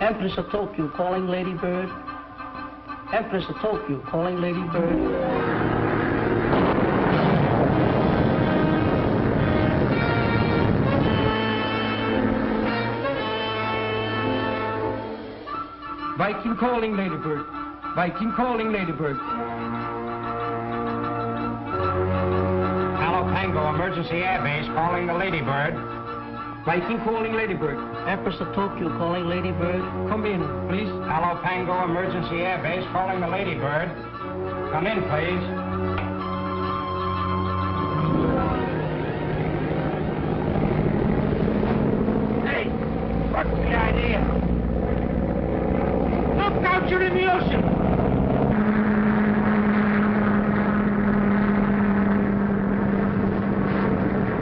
Empress of Tokyo calling Lady Bird. Empress of Tokyo calling Lady Bird. Viking calling Ladybird. Viking calling Ladybird. Palo Pango emergency airbase calling the Ladybird. Viking calling Ladybird. Empress of Tokyo calling Ladybird. Come in, please. Palo Pango emergency airbase calling the Ladybird. Come in, please. Hey, what's the idea? Look out, you're in the ocean!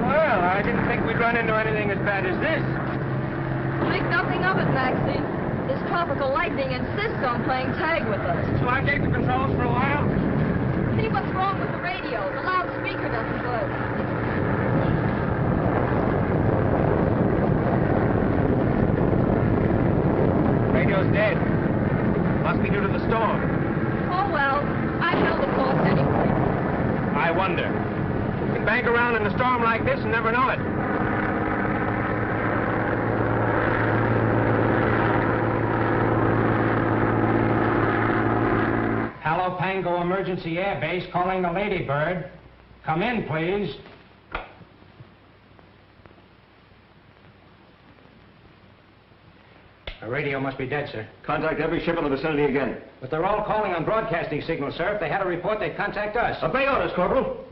Well, I didn't think we'd run into anything as bad as this. Think nothing of it, Maxie. This tropical lightning insists on playing tag with us. So I take the controls for a while? See what's wrong with the radio. The loudspeaker doesn't work. Radio's dead. Must be due to the storm. Oh, well, I've held the course anyway. I wonder. You can bank around in a storm like this and never know it. Palo Pango emergency airbase calling the Ladybird. Come in, please. The radio must be dead, sir. Contact every ship in the vicinity again. But they're all calling on broadcasting signals, sir. If they had a report, they'd contact us. Obey orders, Corporal.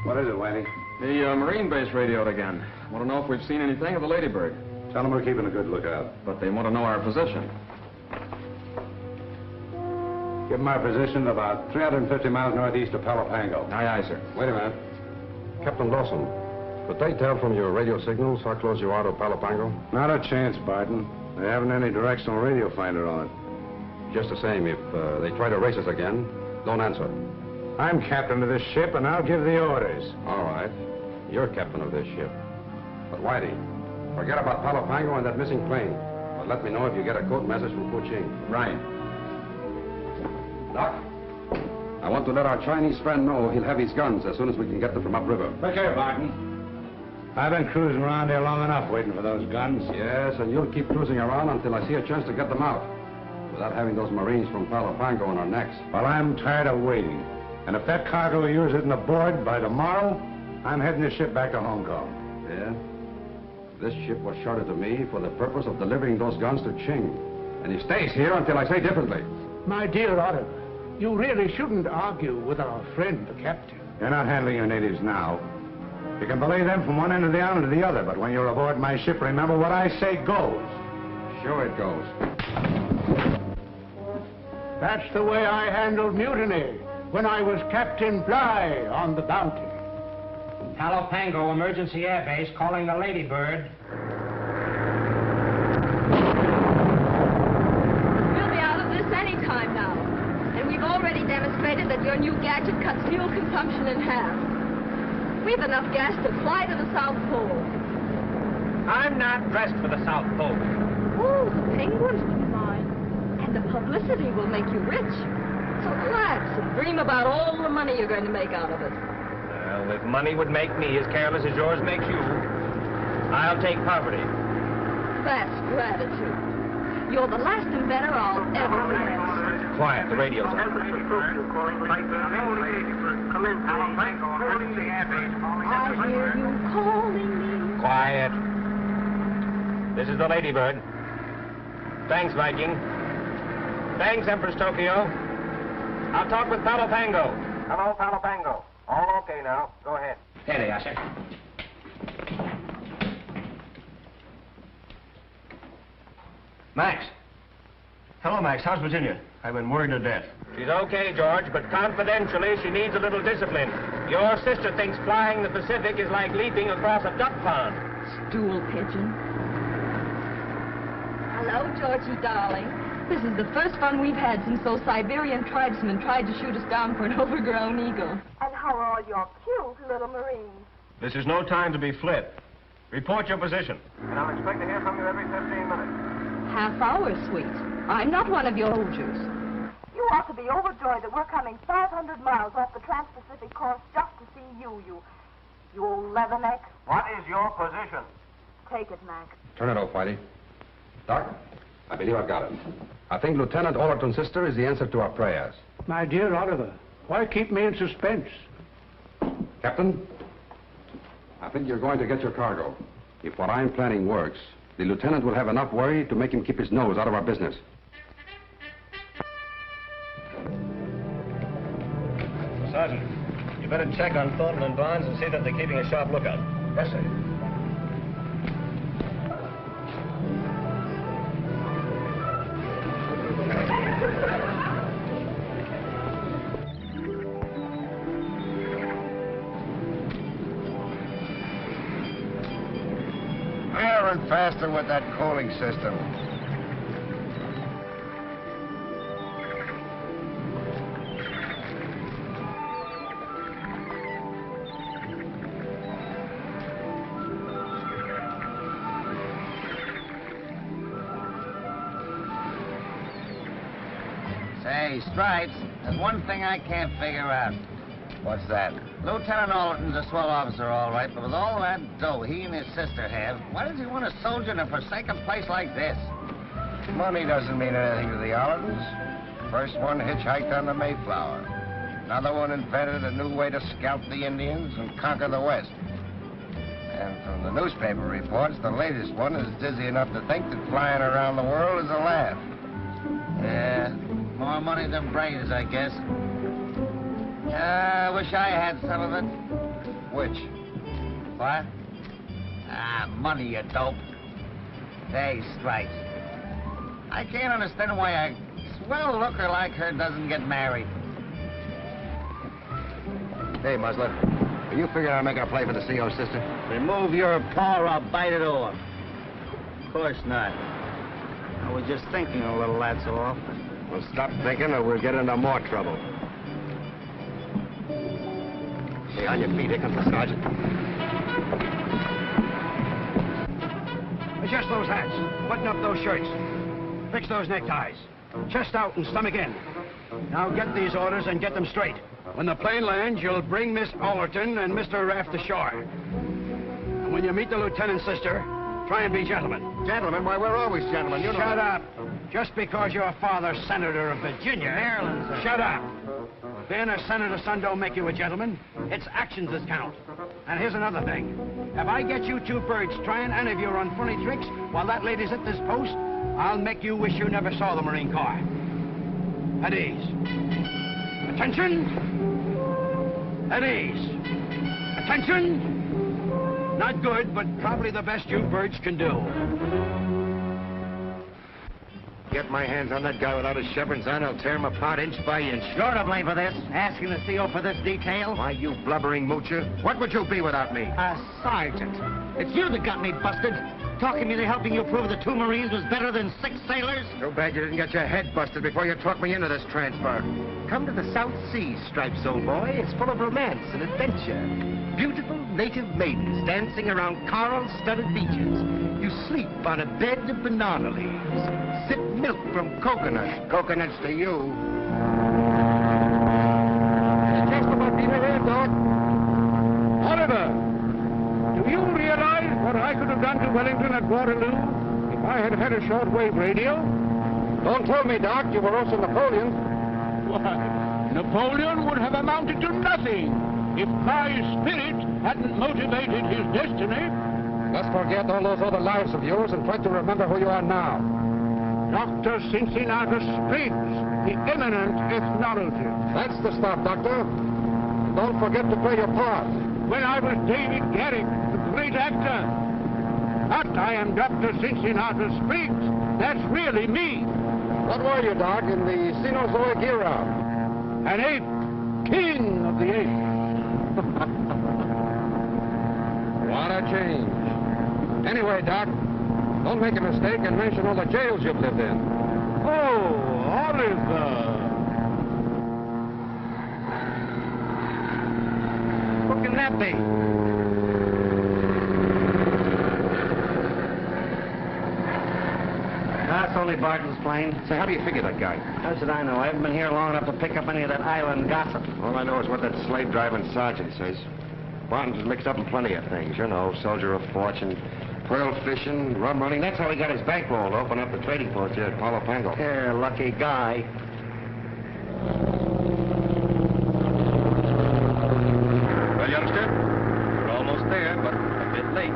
What is it, Whitey? The Marine base radioed again. Want to know if we've seen anything of the Ladybird. Tell them we're keeping a good lookout. But they want to know our position. Give them our position about 350 miles northeast of Palo Pango. Aye, aye, sir. Wait a minute. Captain Dawson, could they tell from your radio signals how close you are to Palo Pango? Not a chance, Barton. They haven't any directional radio finder on it. Just the same, if they try to race us again, don't answer. I'm captain of this ship, and I'll give the orders. All right. You're captain of this ship. But Whitey, forget about Palo Pango and that missing plane. But let me know if you get a code message from Kuching. Right. Doc, I want to let our Chinese friend know he'll have his guns as soon as we can get them from upriver. Look here, Barton. I've been cruising around here long enough waiting for those guns. Yes, and you'll keep cruising around until I see a chance to get them out. Without having those Marines from Palo Pango on our necks. Well, I'm tired of waiting. And if that cargo of yours isn't aboard by tomorrow, I'm heading the ship back to Hong Kong. Yeah? This ship was chartered to me for the purpose of delivering those guns to Ching. And he stays here until I say differently. My dear Oliver, you really shouldn't argue with our friend, the captain. You're not handling your natives now. You can belay them from one end of the island to the other, but when you're aboard my ship, remember what I say goes. Sure it goes. That's the way I handled mutiny when I was Captain Bligh on the Bounty. Palo Pango emergency airbase calling the Ladybird. We'll be out of this any time now. And we've already demonstrated that your new gadget cuts fuel consumption in half. We've enough gas to fly to the South Pole. I'm not dressed for the South Pole. Oh, the penguins will be mine. And the publicity will make you rich. So relax and dream about all the money you're going to make out of it. Well, if money would make me as careless as yours makes you, I'll take poverty. That's gratitude. You're the last inventor I'll ever remember. Quiet, the radio's on. I hear you calling me. Quiet. This is the Ladybird. Thanks, Viking. Thanks, Empress Tokyo. I'll talk with Palo Pango. Hello, Palo Pango. All okay now. Go ahead. There they are, sir. Max. Hello, Max. How's Virginia? I've been worried to death. She's okay, George, but confidentially, she needs a little discipline. Your sister thinks flying the Pacific is like leaping across a duck pond. Stool pigeon. Hello, Georgie, darling. This is the first fun we've had since those Siberian tribesmen tried to shoot us down for an overgrown eagle. And how are all your cute little Marines? This is no time to be flip. Report your position. And I'll expect to hear from you every 15 minutes. Half hour, sweet. I'm not one of your soldiers. You ought to be overjoyed that we're coming 500 miles off the Trans-Pacific coast just to see you old leatherneck. What is your position? Take it, Max. Turn it off, Whitey. Doc, I believe I've got it. I think Lieutenant Allerton's sister is the answer to our prayers. My dear Oliver, why keep me in suspense? Captain, I think you're going to get your cargo. If what I'm planning works, the lieutenant will have enough worry to make him keep his nose out of our business. Sergeant, you better check on Thornton and Barnes and see that they're keeping a sharp lookout. Yes, sir. Higher and faster with that coaling system. Say, Stripes, there's one thing I can't figure out. What's that? Lieutenant Allerton's a swell officer, all right, but with all that dough he and his sister have, why does he want a soldier in a forsaken place like this? Money doesn't mean anything to the Allertons. First one hitchhiked on the Mayflower. Another one invented a new way to scalp the Indians and conquer the West. And from the newspaper reports, the latest one is dizzy enough to think that flying around the world is a laugh. Yeah, more money than brains, I guess. I wish I had some of it. Which? What? Money, you dope. Hey, Stripes. I can't understand why a swell looker like her doesn't get married. Hey, Muzzler. Are you figuring I'll make our play for the CO, sister? Remove your paw or I'll bite it off. Of course not. I was just thinking a little, that's all. Well, stop thinking or we'll get into more trouble. Hey, on your feet. Here comes the sergeant. Adjust those hats. Button up those shirts. Fix those neckties. Chest out and stomach in. Now get these orders and get them straight. When the plane lands, you'll bring Miss Allerton and Mr. Raft ashore. And when you meet the lieutenant's sister, try and be gentlemen. Gentlemen? Why, we're always gentlemen. You know. Shut up. Just because your father's senator of Virginia. Maryland. Shut up. Being a senator's son don't make you a gentleman. It's actions that count. And here's another thing. If I get you two birds trying any of your unfunny tricks while that lady's at this post, I'll make you wish you never saw the Marine Corps. At ease. Attention! At ease. Attention! Not good, but probably the best you birds can do. Get my hands on that guy without his chevrons on, I'll tear him apart inch by inch. You're to blame for this. Asking the CO for this detail. Why, you blubbering moocher? What would you be without me? A sergeant. It's you that got me busted. Talking me to helping you prove the 2 Marines was better than 6 sailors. Too bad you didn't get your head busted before you talked me into this transfer. Come to the South Seas, Stripes, old boy. It's full of romance and adventure. Beautiful native maidens dancing around coral-studded beaches. You sleep on a bed of banana leaves. Sip milk from coconuts. Coconuts to you. It's just about dinner here, Doc. Oliver, do you realize what I could have done to Wellington at Waterloo if I had had a shortwave radio? Don't tell me, Doc. You were also Napoleon. Why, Napoleon would have amounted to nothing if my spirit hadn't motivated his destiny. Let's forget all those other lives of yours and try to remember who you are now. Dr. Cincinnatus Spriggs, the eminent ethnologist. That's the stuff, Doctor. And don't forget to play your part. When I was David Garrick, the great actor. But I am Dr. Cincinnatus Spriggs. That's really me. What were you, Doc, in the Cenozoic era? An ape. King of the apes. What a change. Anyway, Doc, don't make a mistake and mention all the jails you've lived in. Oh, Oliver. Who can that be? only Barton's plane. Say, how do you figure that guy? How should I know? I haven't been here long enough to pick up any of that island gossip. All I know is what that slave-driving sergeant says. Barton's mixed up in plenty of things, you know, soldier of fortune, pearl fishing, rum running. That's how he got his bankroll to open up the trading post here at Palo Pango. Yeah, lucky guy. Well, youngster, we're almost there, but a bit late.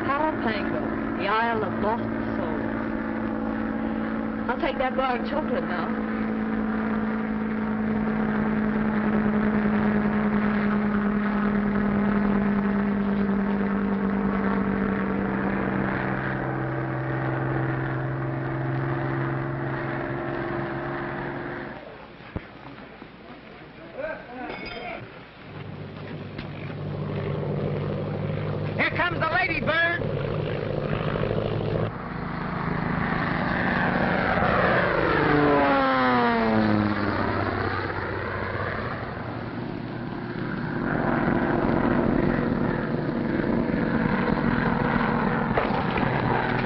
Palo Pango, the Isle of Lost Souls. I'll take that bar of chocolate now. Here comes the Lady Bird.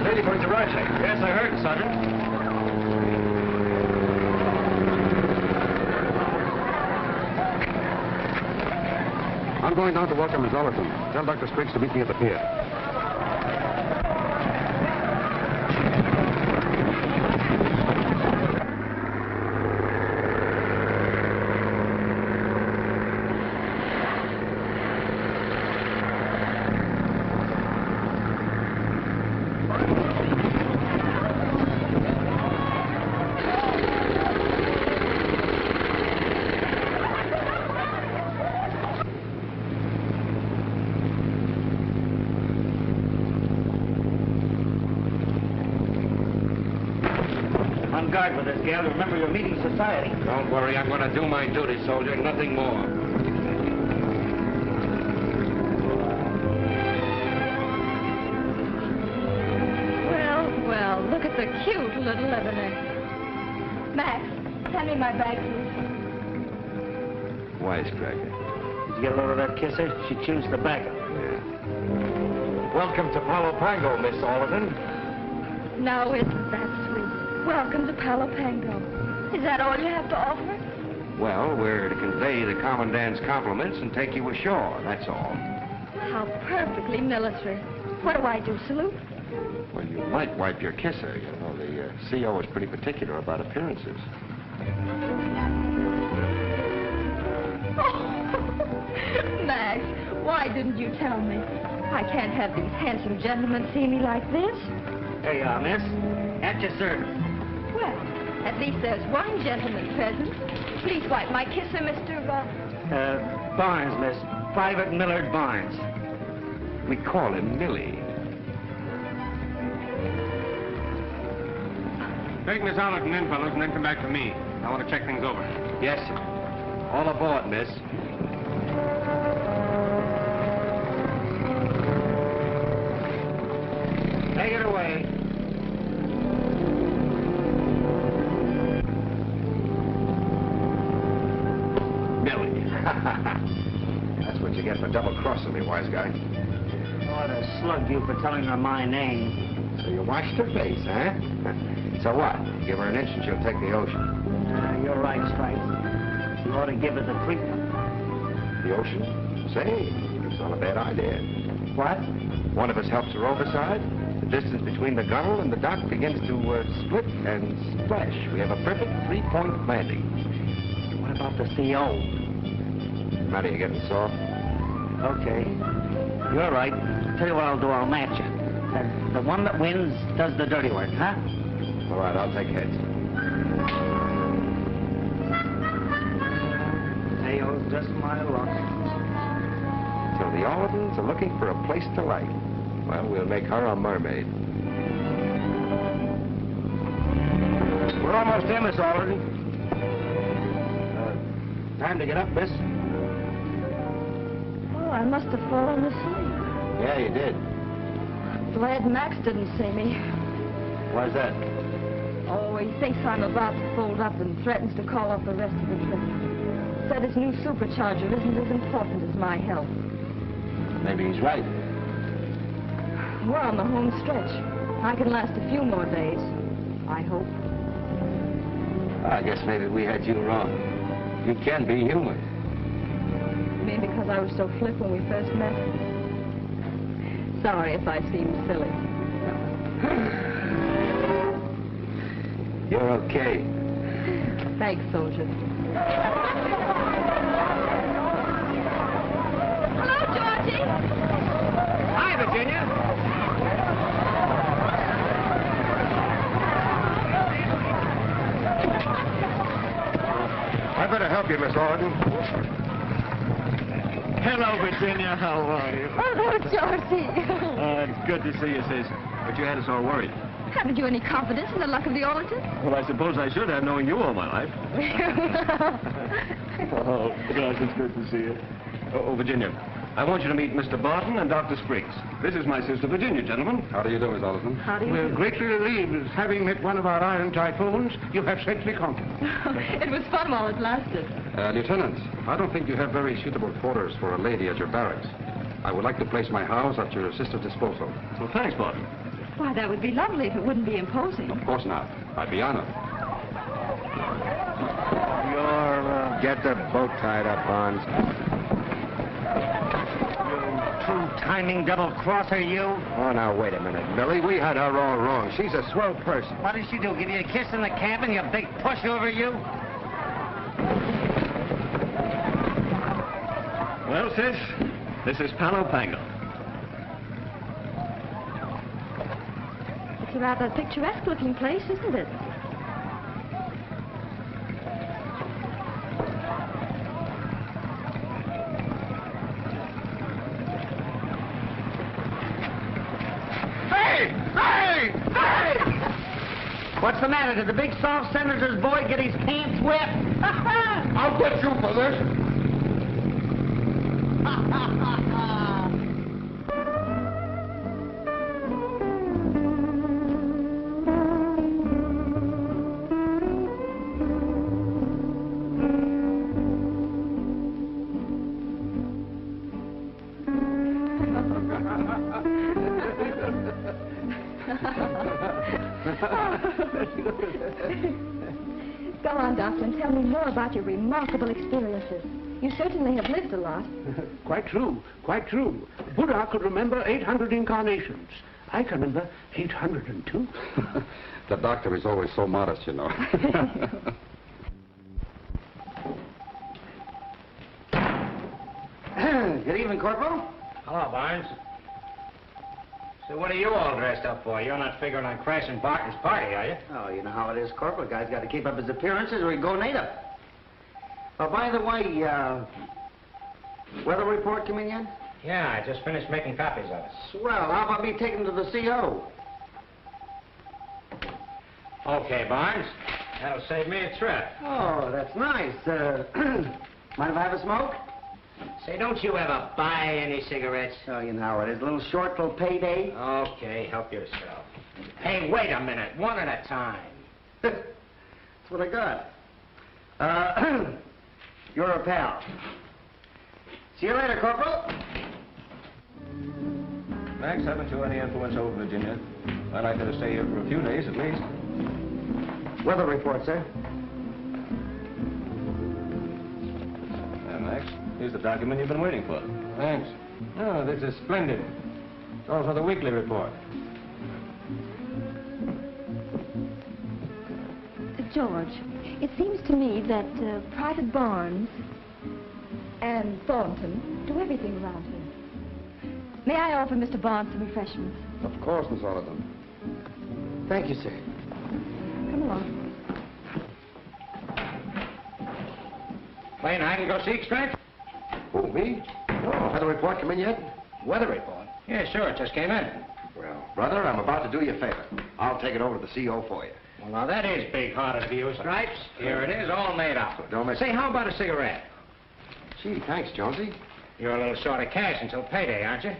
Lady Bird's arriving. Yes, I heard, Sergeant. I'm going down to welcome Miss Allerton. Tell Dr. Spriggs to meet me at the pier. On guard with this gal. Remember, you're meeting society. Don't worry, I'm going to do my duty, soldier, nothing more. Well, look at the cute little Lebanon. Max, send me my bag, please. Wisecracker. Did you get a load of that kisser? She chews tobacco. Yeah. Welcome to Palo Pango, Miss Allerton. Now, isn't that sweet? Welcome to Palo Pango. Is that all you have to offer? Well, we're to convey the commandant's compliments and take you ashore, that's all. How perfectly military. What do I do, salute? Well, you might wipe your kisser. You know, the CO is pretty particular about appearances. Max, why didn't you tell me? I can't have these handsome gentlemen see me like this. There you are, miss. At your service. Well, at least there's one gentleman present. Please wipe my kisser, Mr. Barnes, miss. Private Millard Barnes. We call him Millie. Take Miss Allerton in, fellows, and then come back to me. I want to check things over. Yes, sir. All aboard, miss. Take it away. Millie. That's what you get for double-crossing me, wise guy. Ought to slug you for telling her my name. So you washed her face, huh? So what? Give her an inch and she'll take the ocean. You're right, Stripes. You ought to give her the treatment. The ocean? Say, it's not a bad idea. What? One of us helps her overside. The distance between the gunnel and the dock begins to split and splash. We have a perfect three-point landing. What about the CO? Matter, you getting soft? Okay. You're right. Tell you what I'll do. I'll match you. The one that wins does the dirty work, huh? All right, I'll take heads. Theo's just my luck. So the Allertons are looking for a place to light. Well, we'll make her a mermaid. We're almost there, Miss Allerton. Time to get up, miss. Oh, I must have fallen asleep. Yeah, you did. Glad Max didn't see me. Why's that? Oh, he thinks I'm about to fold up and threatens to call off the rest of the trip. Said his new supercharger isn't as important as my health. Maybe he's right. We're on the home stretch. I can last a few more days. I hope. I guess maybe we had you wrong. You can be human. Maybe because I was so flip when we first met. Sorry if I seemed silly. You're okay. Thanks, soldier. Hello, Georgie. Hi, Virginia. I better help you, Miss Allerton. Hello, Virginia. How are you? Hello, Georgie. It's good to see you, sis. But you had us all worried. Haven't you any confidence in the luck of the Allertons? Well, I suppose I should have, knowing you all my life. Oh, gosh, it's good to see you. Oh, Virginia, I want you to meet Mr. Barton and Dr. Spriggs. This is my sister, Virginia, gentlemen. How do you do, Miss Allerton? How do you We're do? greatly relieved. Having met one of our iron typhoons, you have safely conquered. It was fun while it lasted. Lieutenant, I don't think you have very suitable quarters for a lady at your barracks. I would like to place my house at your sister's disposal. Well, thanks, Barton. Why, that would be lovely if it wouldn't be imposing. Of course not. I'd be honored. Get the boat tied up, Barnes. True timing double-crosser, you. Oh, now, wait a minute, Millie. We had her all wrong. She's a swell person. What did she do? Give you a kiss in the cabin, you big pushover, you? Well, sis, this is Palo Pango. It's a rather picturesque-looking place, isn't it? What's the matter? Did the big soft senator's boy get his pants wet? I'll get you for this. Go on, Doctor, and tell me more about your remarkable experiences. You certainly have lived a lot. Quite true, quite true. Buddha could remember 800 incarnations. I can remember 802. The doctor is always so modest, you know. Good evening, Corporal. Hello, Barnes. So what are you all dressed up for? You're not figuring on crashing Barton's party, are you? Oh, you know how it is, Corporal. Guy's got to keep up his appearances or he'd go native. Oh, by the way, weather report come in yet? Yeah, I just finished making copies of it. Swell. How about me taking to the CO? Okay, Barnes. That'll save me a trip. Oh, that's nice. Mind if I have a smoke? Say, don't you ever buy any cigarettes? Oh, you know how it is. A little short till payday. Okay, help yourself. Hey, wait a minute. One at a time. That's what I got. You're a pal. See you later, Corporal. Max, haven't you any influence over Virginia? I'd like her to stay here for a few days at least. Weather report, sir. There, Max. Here's the document you've been waiting for. Thanks. Oh, this is splendid. It's also the weekly report. George, it seems to me that Private Barnes and Thornton do everything around here. May I offer Mr. Barnes some refreshments? Of course, Miss Allerton. Thank you, sir. Come along. Plane I can go seek, Stretch? Who, me? No, weather report come in yet? Weather report? Yeah, sure. It just came in. Well, brother, I'm about to do you a favor. I'll take it over to the CO for you. Well, now, that is big-hearted of you, Stripes. Here it is, all made up. Don't miss. Say, how about a cigarette? Gee, thanks, Jonesy. You're a little short of cash until payday, aren't you?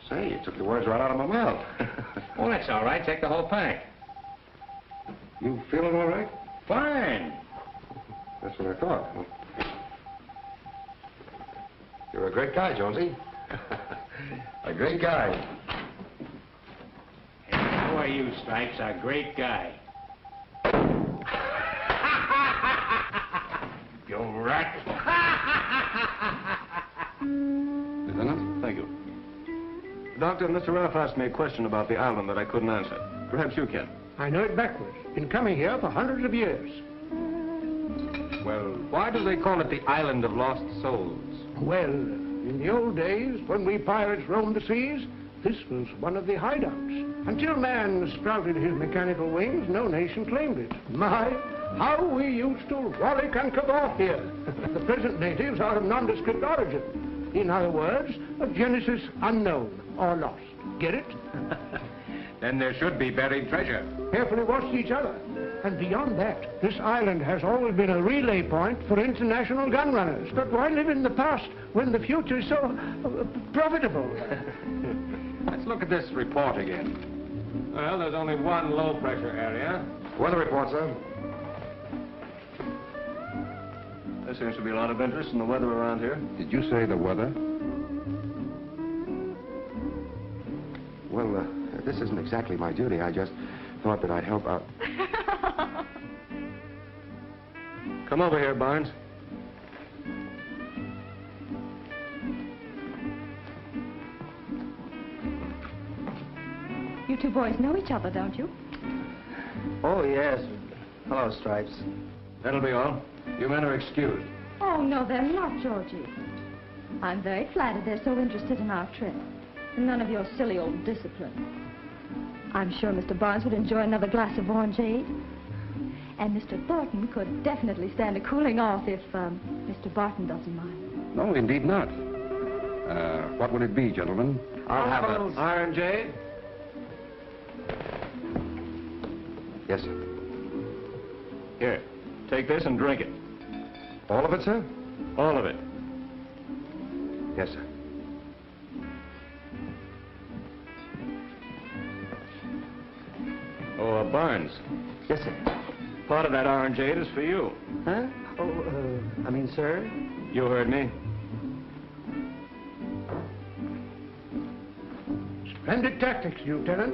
Say, you took the words right out of my mouth. Well, that's all right. Take the whole pack. You feeling all right? Fine. That's what I thought. You're a great guy, Jonesy. A great guy. Hey, who are you, Stripes. A great guy. You rat. Lieutenant? Thank you. Doctor, Mr. Raft asked me a question about the island that I couldn't answer. Perhaps you can. I know it backwards. Been coming here for hundreds of years. Well, why do they call it the Island of Lost Souls? Well, in the old days, when we pirates roamed the seas, this was one of the hideouts. Until man sprouted his mechanical wings, no nation claimed it. My, how we used to rollick and cabal here. The present natives are of nondescript origin. In other words, a genesis unknown or lost. Get it? Then there should be buried treasure. Carefully watch each other. And beyond that, this island has always been a relay point for international gun runners. But why live in the past when the future is so profitable? Let's look at this report again. Well, there's only one low-pressure area. Weather report, sir. There seems to be a lot of interest in the weather around here. Did you say the weather? Well, this isn't exactly my duty. I just thought that I'd help out. Come over here, Barnes. You two boys know each other, don't you? Oh, yes. Hello, Stripes. That'll be all. You men are excused. Oh, no, they're not, Georgie. I'm very flattered they're so interested in our trip. None of your silly old discipline. I'm sure Mr. Barnes would enjoy another glass of orangeade. And Mr. Thornton could definitely stand a cooling off if Mr. Barton doesn't mind. No, indeed not. What would it be, gentlemen? I'll have an orangeade. Yes, sir. Here, take this and drink it. All of it, sir? All of it. Yes, sir. Oh, Barnes. Yes, sir. Part of that orangeade is for you. Huh? Oh, I mean, sir? You heard me. Splendid tactics, Lieutenant.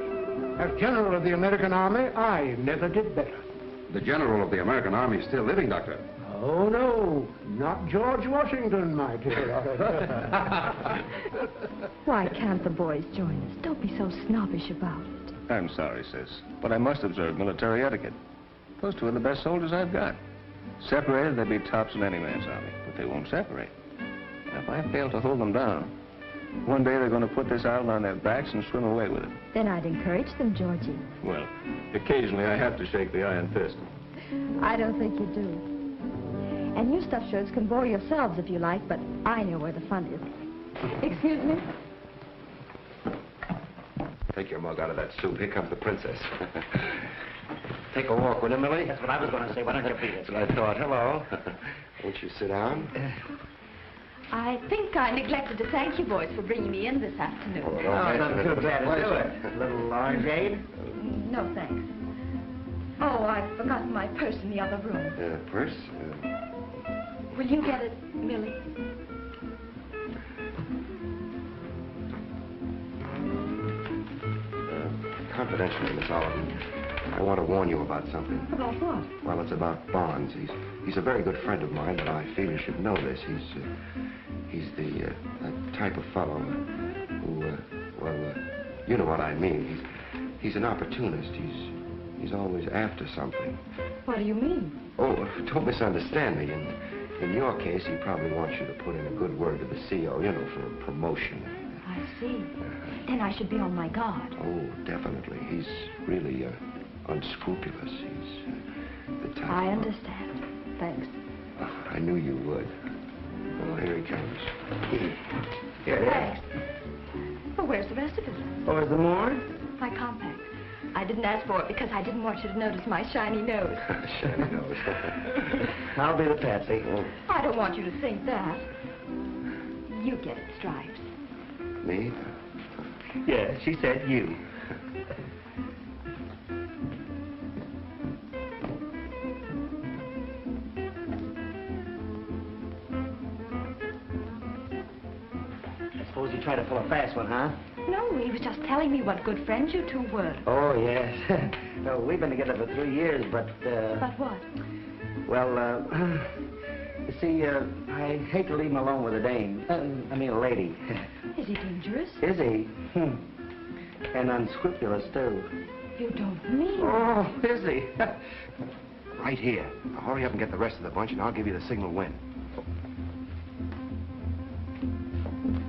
As General of the American Army, I never did better. The General of the American Army is still living, Doctor. Oh, no. Not George Washington, my dear. Why can't the boys join us? Don't be so snobbish about it. I'm sorry, sis, but I must observe military etiquette. Those two are the best soldiers I've got. Separated, they'd be tops in any man's army, but they won't separate. And if I fail to hold them down, one day they're going to put this island on their backs and swim away with it. Then I'd encourage them, Georgie. Well, occasionally I have to shake the iron fist. I don't think you do. And you stuffed shirts can bore yourselves if you like, but I know where the fun is. Excuse me? Take your mug out of that soup. Here comes the princess. Take a walk, will you, Millie? That's what I was going to say. Why don't you beat it? That's what I thought. Hello. Won't you sit down? I think I neglected to thank you boys for bringing me in this afternoon. Oh, Nothing too bad to do Pleasure. it. A little orangeade? No, thanks. Oh, I've forgotten my purse in the other room. Purse? Will you get it, Millie? Confidentially, Miss Allerton, I want to warn you about something. About what? Well, it's about Barnes. He's a very good friend of mine, but I feel you should know this. He's the type of fellow who, you know what I mean. He's an opportunist. He's always after something. What do you mean? Oh, don't misunderstand me. In your case, he probably wants you to put in a good word to the CO, you know, for a promotion. I see. Then I should be on my guard. Oh, definitely. He's really unscrupulous. He's the type. I understand. Thanks. I knew you would. Well, here he comes. Here. Thanks. Well, where's the rest of it? Oh, is there more? My compact. I didn't ask for it because I didn't want you to notice my shiny nose. Shiny nose. I'll be the patsy. I don't want you to think that. You get it, Stripes. Me? Yeah, she said you. I suppose you try to pull a fast one, huh? No, he was just telling me what good friends you two were. Oh, yes. No, we've been together for 3 years, but, But what? Well, you see, I hate to leave him alone with a dame. I mean, a lady. Is he dangerous? Is he? And unscrupulous, too. You don't mean... Oh, is he? Right here. Now hurry up and get the rest of the bunch, and I'll give you the signal when.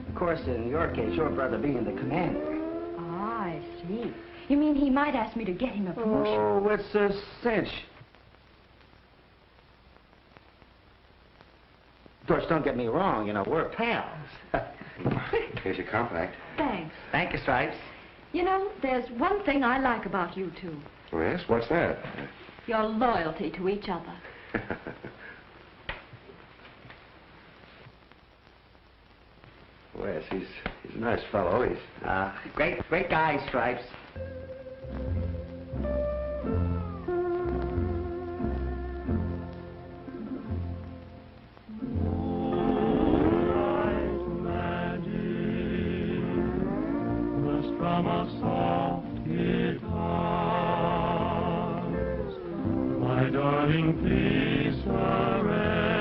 Of course, in your case, your brother being the commander. Ah, I see. You mean he might ask me to get him a promotion? Oh, it's a cinch. Of course, don't get me wrong, you know, we're pals. Here's your compact. Thanks. Thank you, Stripes. You know, there's one thing I like about you two. Oh, yes? What's that? Your loyalty to each other. Well, yes, he's a nice fellow. He's... Great guy, Stripes. From a soft guitars, my darling, please surrender.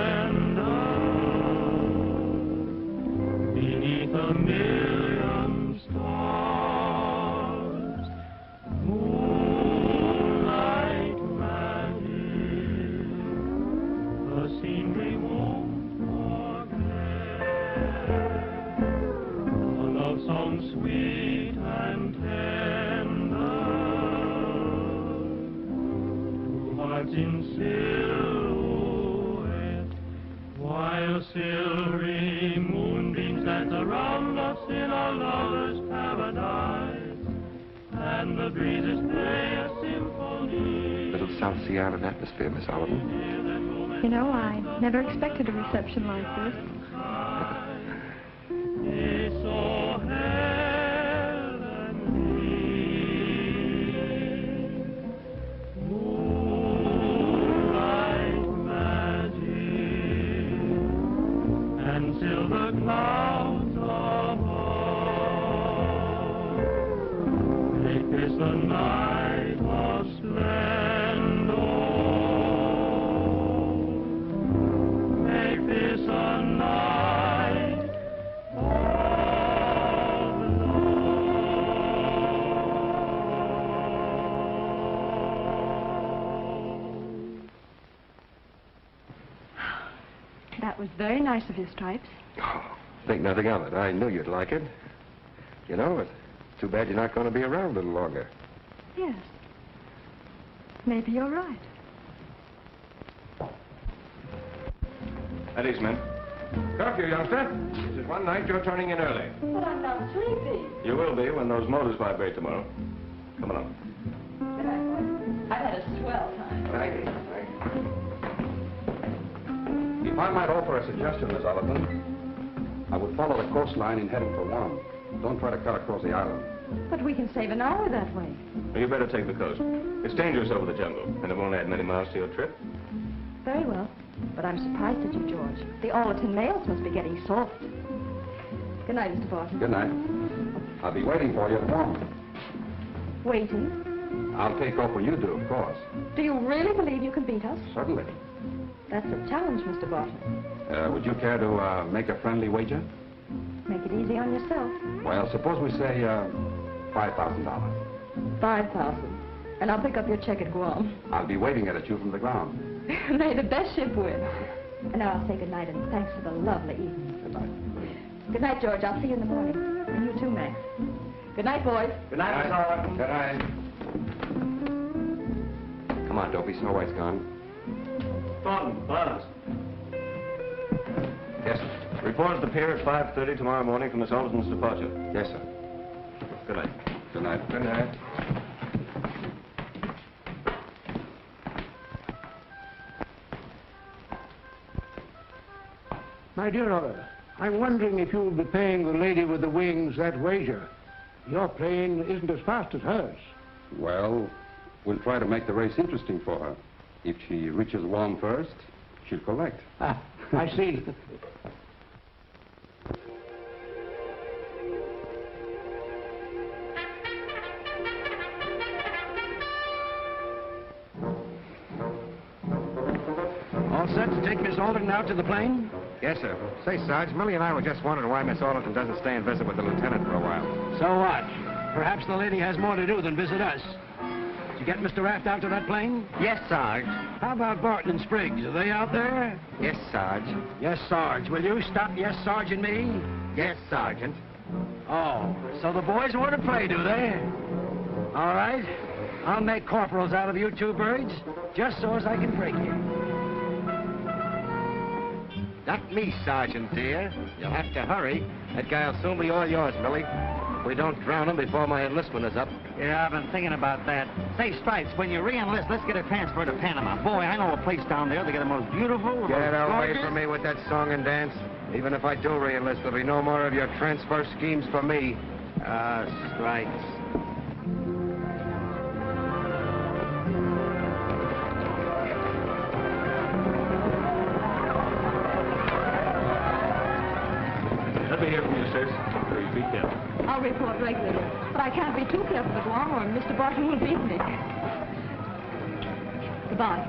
Beneath a million stars, moonlight magic, the scene we won't forget, a love song sweet and tender, two hearts in silhouette, while silvery moonbeams dance around us in a lover's paradise, and the breezes play a symphony. Little South Sea Island atmosphere, Miss Allerton. You know, I never expected a reception like this. It's so till the clouds above make this a night of splendor. Make this a night of That was very nice of you, Stripes. Oh, think nothing of it. I knew you'd like it. You know, it's too bad you're not going to be around a little longer. Yes. Maybe you're right. At ease, men. Curfew, youngster. This is one night you're turning in early. But I'm not sleepy. You will be when those motors vibrate tomorrow. Come along. Good night, boys. I've had a swell time. Thank you. If I might offer a suggestion, Miss Allerton, I would follow the coastline in heading for Guam. Don't try to cut across the island. But we can save an hour that way. You better take the coast. It's dangerous over the jungle, and it won't add many miles to your trip. Very well. But I'm surprised at you, George. The Allerton mails must be getting soft. Good night, Mr. Barton. Good night. I'll be waiting for you at Guam. Waiting? I'll take off when you do, of course. Do you really believe you can beat us? Certainly. That's a challenge, Mr. Barton. Would you care to make a friendly wager? Make it easy on yourself. Well, suppose we say $5,000. 5,000. And I'll pick up your check at Guam. I'll be waving it at you from the ground. May the best ship win. And now I'll say good night and thanks for the lovely evening. Good night. Good night, George. I'll see you in the morning. And you too, Max. Good night, boys. Good night, Miss Allerton. Good night. Come on, Dopey. Snow White's gone. Thornton, Wallace. Yes, sir. Report at the pier at 5:30 tomorrow morning for Miss Allerton's departure. Yes, sir. Good night. Good night. Good night. My dear Oliver, I'm wondering if you'll be paying the lady with the wings that wager. Your plane isn't as fast as hers. Well, we'll try to make the race interesting for her. If she reaches Guam first, she'll collect. Ah, I see. take Miss Allerton out to the plane? Yes, sir. Say, Sarge, Millie and I were just wondering why Miss Allerton doesn't stay and visit with the lieutenant for a while. So what? Perhaps the lady has more to do than visit us. Did you get Mr. Raft out to that plane? Yes, Sarge. How about Barton and Spriggs? Are they out there? Yes, Sarge. Yes, Sarge. Will you stop yes, Sarge and me? Yes, Sergeant. Oh, so the boys want to play, do they? All right. I'll make corporals out of you two birds, just so as I can break you. Not me, Sergeant, dear. You'll have to hurry. That guy'll soon be all yours, Millie. If we don't drown him before my enlistment is up. Yeah, I've been thinking about that. Say, Stripes, when you re-enlist, let's get a transfer to Panama. Boy, I know a place down there. They got the most beautiful, Get away gorgeous... from me with that song and dance. Even if I do re-enlist, there'll be no more of your transfer schemes for me. Stripes. Let me hear from you, sis. Please be careful. I'll report regularly. But I can't be too careful to Guam or Mr. Barton will beat me. Goodbye.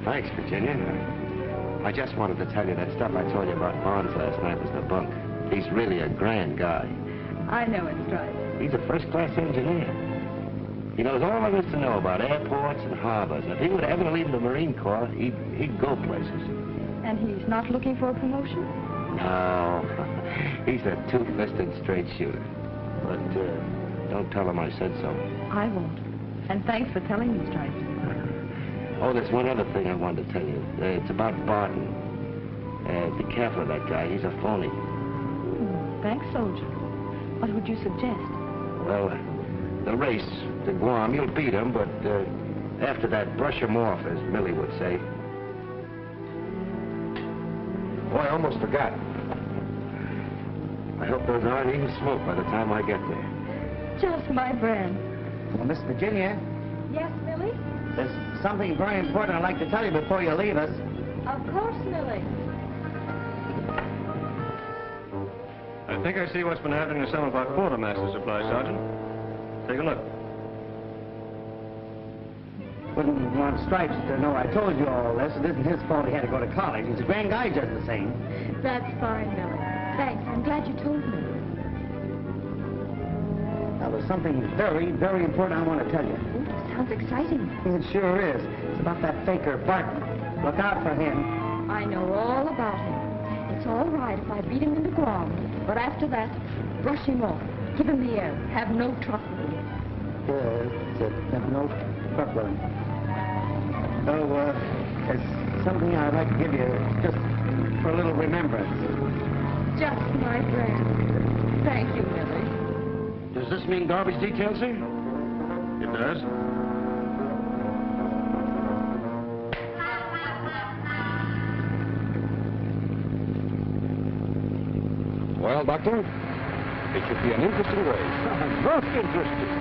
Thanks, Virginia. I just wanted to tell you that stuff I told you about Barnes last night was the bunk. He's really a grand guy. I know it, Stripes. He's a first-class engineer. He knows all there is to know about airports and harbors. If he were to ever leave the Marine Corps, he'd go places. And he's not looking for a promotion? No. He's a two-fisted straight shooter. But don't tell him I said so. I won't. And thanks for telling me, Stripes. Oh, there's one other thing I wanted to tell you. It's about Barton. Be careful of that guy. He's a phony. Thanks, soldier. What would you suggest? Well, the race to Guam, you'll beat him, but after that, brush him off, as Millie would say. Oh, I almost forgot. I hope those aren't even smoked by the time I get there. Just my brand. Well, Miss Virginia, Yes, Millie? there's something very important I'd like to tell you before you leave us. Of course, Millie. I think I see what's been happening to some of our quartermaster supplies, Sergeant. Take a look. Wouldn't want Stripes to know I told you all this. It isn't his fault he had to go to college. He's a grand guy just the same. That's fine, Millie. Thanks. I'm glad you told me. Now, there's something very, very important I want to tell you. Sounds exciting. It sure is. It's about that faker, Barton. Look out for him. I know all about him. It's all right if I beat him into Guam. But after that, brush him off. Give him the air. Have no truck with him. No truck with him. Oh, there's something I'd like to give you just for a little remembrance. Just my friend. Thank you, Millie. Does this mean garbage detail, sir? It does. Well, Doctor, it should be an interesting race. Most interesting.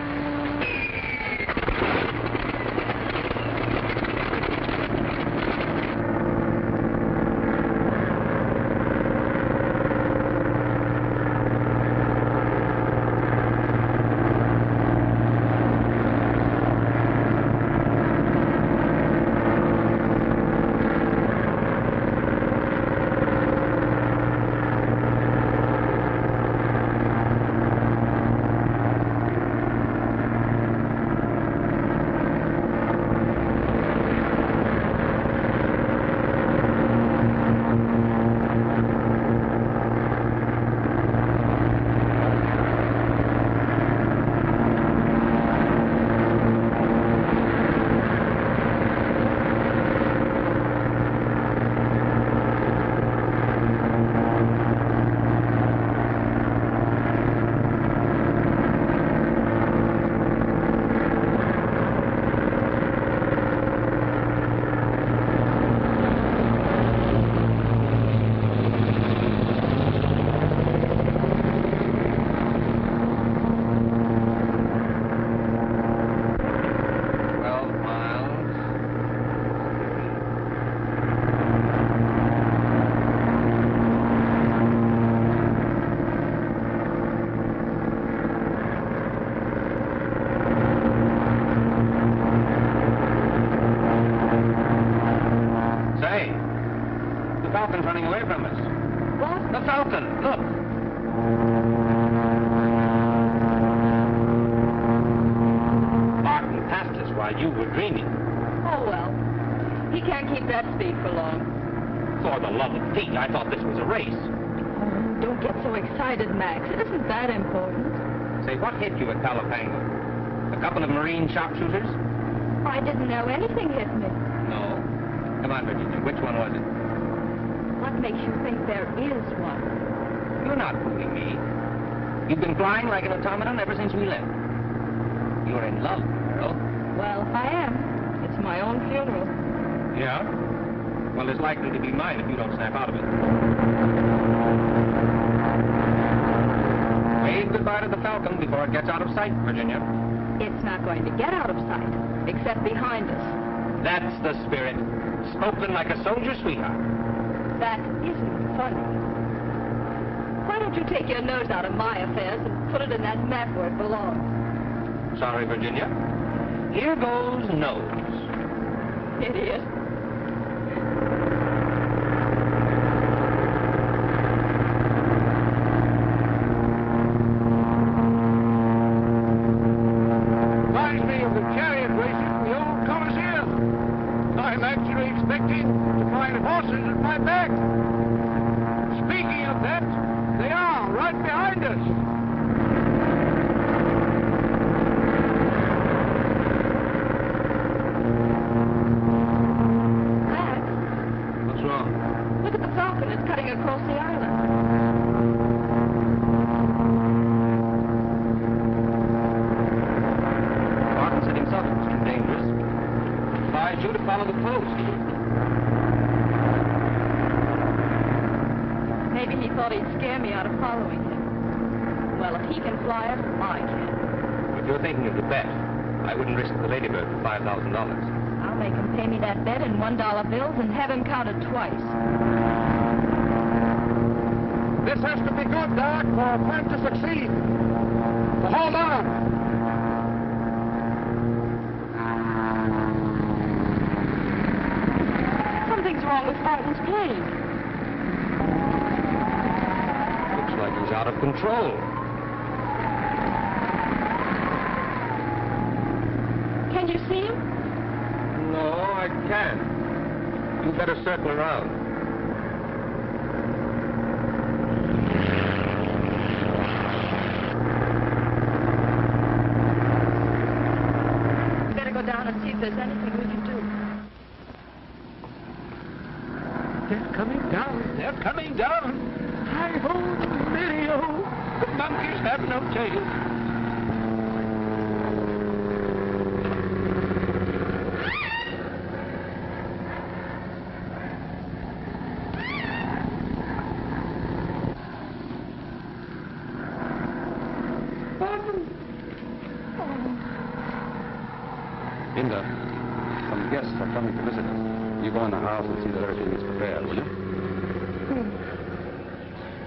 Falcon's running away from us. What? The Falcon, look. Barton passed us while you were dreaming. Oh, well. He can't keep that speed for long. For the love of Pete, I thought this was a race. Don't get so excited, Max. It isn't that important. Say, what hit you at Palo Pango? A couple of Marine sharpshooters? I didn't know anything hit me. No. Come on, Virginia. Which one was it? What makes you think there is one? You're not fooling me. You've been flying like an automaton ever since we left. You're in love, girl. Well, I am. It's my own funeral. Yeah? Well, it's likely to be mine if you don't snap out of it. Wave goodbye to the Falcon before it gets out of sight, Virginia. It's not going to get out of sight, except behind us. That's the spirit. Spoken like a soldier sweetheart. That isn't funny. Why don't you take your nose out of my affairs and put it in that map where it belongs? Sorry, Virginia. Here goes nose. Idiot. Reminds me of the chariot races in the old Connoisseur. I'm actually expecting to find horses at my back. Speaking of that, they are right behind us. What's wrong? Look at the Falcon. It's cutting across the island. Barton said himself it was too dangerous. Advised you to follow the coast. Maybe he thought he'd scare me out of following him. Well, if he can fly it, I can. If you're thinking of the bet, I wouldn't risk the Ladybird for $5,000. I'll make him pay me that bet in $1 bills and have him counted twice. This has to be good, Doc, for our plan to succeed. So hold on. Something's wrong with Barton's plane. Looks like he's out of control. Can you see him? No, I can't. You better circle around. We better go down and see if there's anything we can do. They're coming down. They're coming down. Hi-ho, Mario. The monkeys have no tail. Linda, some guests are coming to visit us. You go in the house and see that everything is prepared, will you?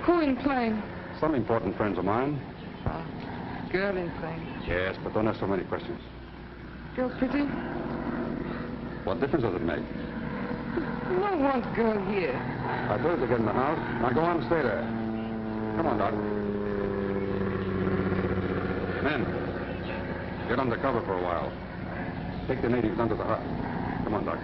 Who in plane? Some important friends of mine. Girl in plane. Yes, but don't ask so many questions. Girl pretty? What difference does it make? No one's girl here. I told you to get in the house. Now go on and stay there. Come on, Doc. Men, get under cover for a while. Take the natives under the hut. Come on, Doc.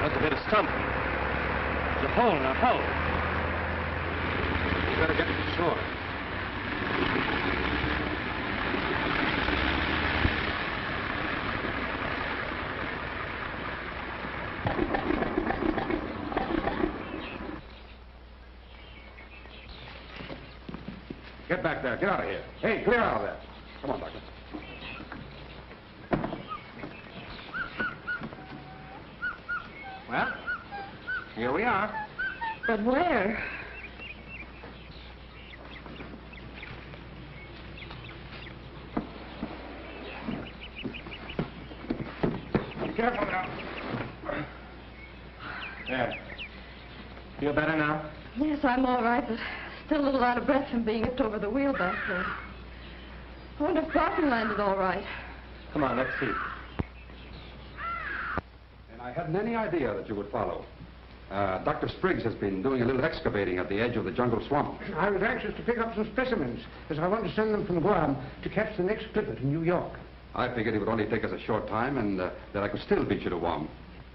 Must have hit a stump. There's a hole in our hull. You better get to shore. Get back there. Get out of here. Hey, clear out of there. Come on, Doctor. Well, here we are. But where? careful now. There. Feel better now? Yes, I'm all right, but still a little out of breath from being whipped over the wheel back there. I wonder if Barton landed all right. Come on, let's see. And I hadn't any idea that you would follow. Dr. Spriggs has been doing a little excavating at the edge of the jungle swamp. I was anxious to pick up some specimens, as I want to send them from Guam to catch the next clipper to New York. I figured it would only take us a short time and that I could still beat you to Guam.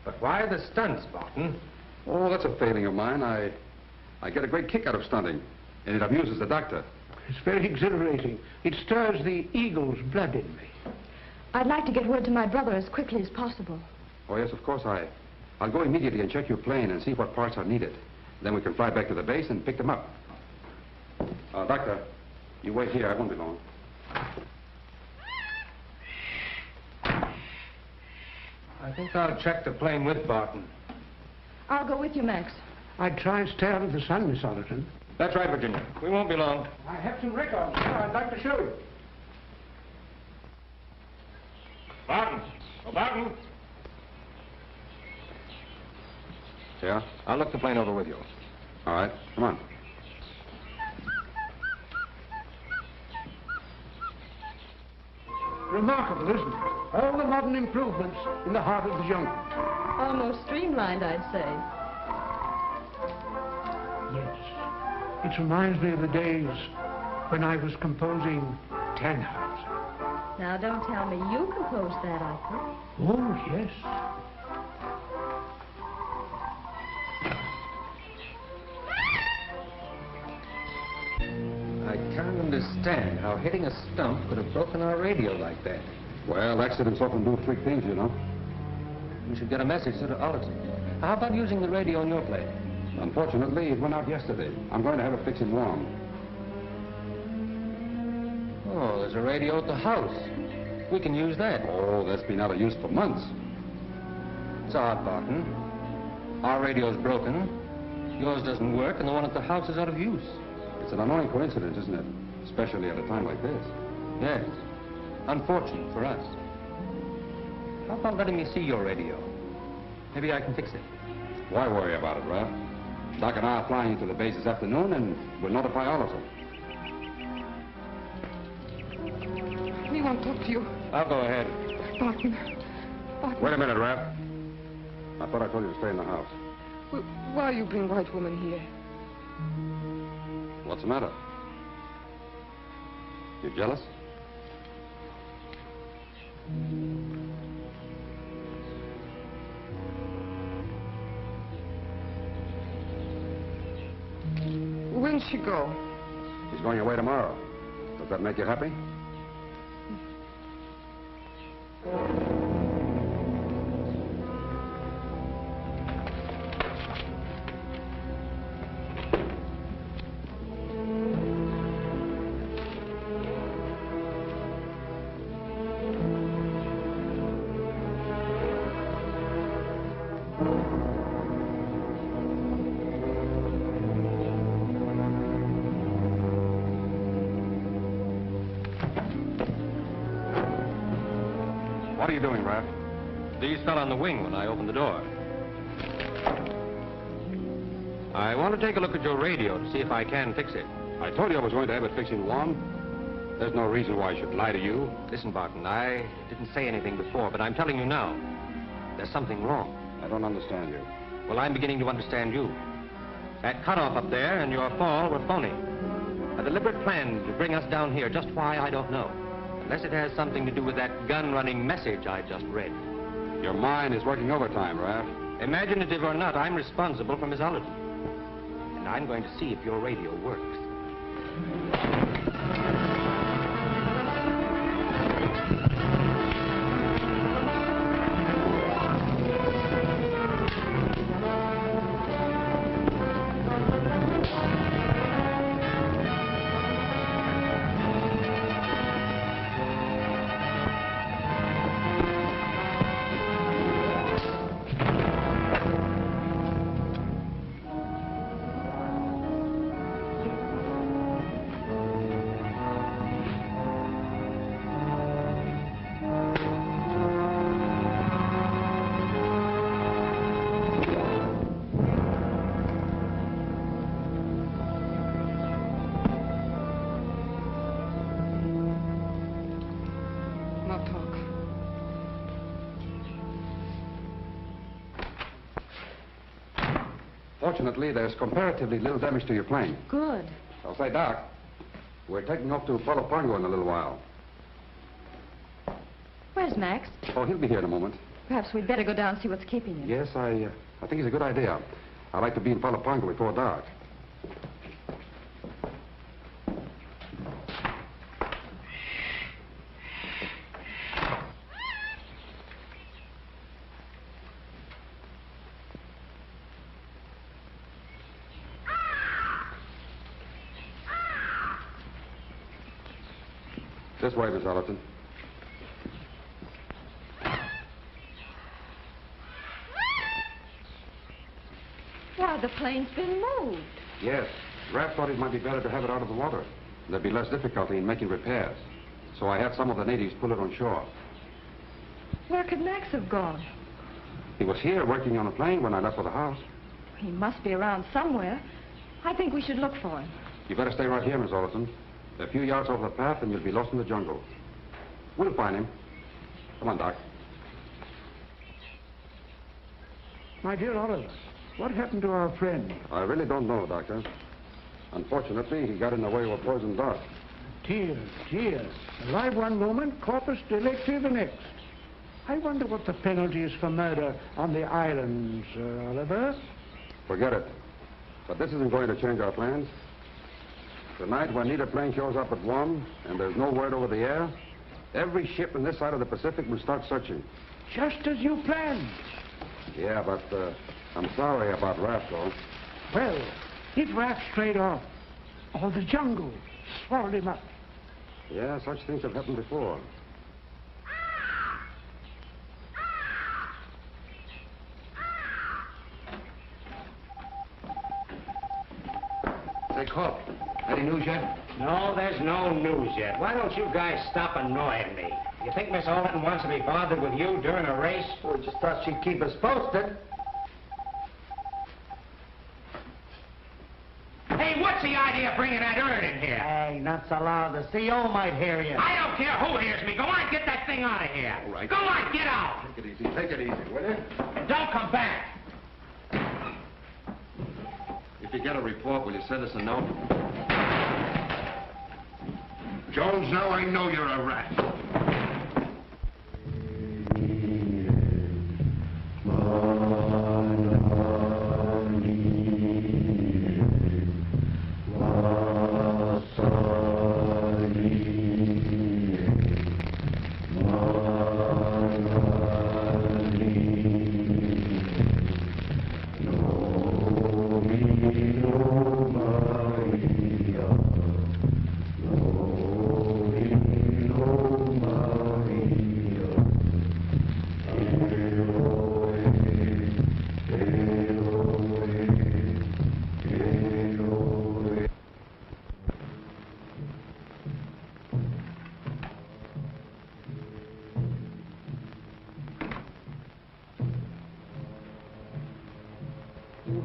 But why the stunts, Barton? Oh, that's a failing of mine. I get a great kick out of stunting, and it amuses the doctor. It's very exhilarating. It stirs the eagle's blood in me. I'd like to get word to my brother as quickly as possible. Oh, yes, of course. I'll go immediately and check your plane and see what parts are needed. Then we can fly back to the base and pick them up. Doctor, you wait here. I won't be long. I think I'll check the plane with Barton. I'll go with you, Max. I'd try and stay out of the sun, Miss Allerton. That's right, Virginia. We won't be long. I have some records here I'd like to show you. Barton! Oh, Barton! Yeah? I'll look the plane over with you. All right. Come on. Remarkable, isn't it? All the modern improvements in the heart of the jungle. Almost streamlined, I'd say. Yes. It reminds me of the days when I was composing Tannhauser. Now, don't tell me you composed that opera. Oh, yes. I can't understand how hitting a stump could have broken our radio like that. Well, accidents often do freak things, you know. We should get a message to Allerton. How about using the radio on your plane? Unfortunately, it went out yesterday. I'm going to have it fixed in warm. Oh, there's a radio at the house. We can use that. Oh, that's been out of use for months. It's odd, Barton. Our radio's broken. Yours doesn't work, and the one at the house is out of use. It's an annoying coincidence, isn't it? Especially at a time like this. Yes. Unfortunate for us. How about letting me see your radio? Maybe I can fix it. Why worry about it, Ralph? Doc and I are flying to the base this afternoon, and we'll notify Oliver. We won't talk to you. I'll go ahead. Barton. Barton. Wait a minute, Ralph. I thought I told you to stay in the house. Why you bring white woman here? What's the matter? You jealous? When'll she go? She's going away tomorrow. Does that make you happy? What are you doing, Raph? These fell on the wing when I opened the door. I want to take a look at your radio to see if I can fix it. I told you I was going to have it fixed in warm. There's no reason why I should lie to you. Listen, Barton, I didn't say anything before, but I'm telling you now. There's something wrong. I don't understand you. Well, I'm beginning to understand you. That cutoff up there and your fall were phony. A deliberate plan to bring us down here. Just why, I don't know. Unless it has something to do with that gun-running message I just read. Your mind is working overtime, Raph. Imaginative or not, I'm responsible for Miss Allerton. And I'm going to see if your radio works. Fortunately, there's comparatively little damage to your plane. Good. I'll say, Doc, we're taking off to Palo Pango in a little while. Where's Max? Oh, he'll be here in a moment. Perhaps we'd better go down and see what's keeping him. Yes, I think it's a good idea. I'd like to be in Palo Pango before dark. This way, Miss Allerton. Why, the plane's been moved. Yes. Raft thought it might be better to have it out of the water. There'd be less difficulty in making repairs. So I had some of the natives pull it on shore. Where could Max have gone? He was here working on a plane when I left for the house. He must be around somewhere. I think we should look for him. You better stay right here, Miss Allerton. A few yards off the path and you'll be lost in the jungle. We'll find him. Come on, Doc. My dear Oliver, what happened to our friend? I really don't know, Doctor. Unfortunately, he got in the way of a poison dart. Tears, tears. Alive one moment, corpus delicti the next. I wonder what the penalty is for murder on the islands, Oliver. Forget it. But this isn't going to change our plans. Tonight, when neither plane shows up at 1 and there's no word over the air, every ship in this side of the Pacific will start searching. Just as you planned. Yeah, but I'm sorry about Raft, though. Well, if Raft strayed off, all the jungle swallowed him up. Yeah, such things have happened before. Say, Cook, any news yet? No, there's no news yet. Why don't you guys stop annoying me? You think Miss Allerton wants to be bothered with you during a race? We just thought she'd keep us posted. Hey, what's the idea of bringing that urn in here? Hey, not so loud. The CO might hear you. I don't care who hears me. Go on, get that thing out of here. All right. Go on, get out. Take it easy, will you? And don't come back. If you get a report, will you send us a note? Jones, now I know you're a rat.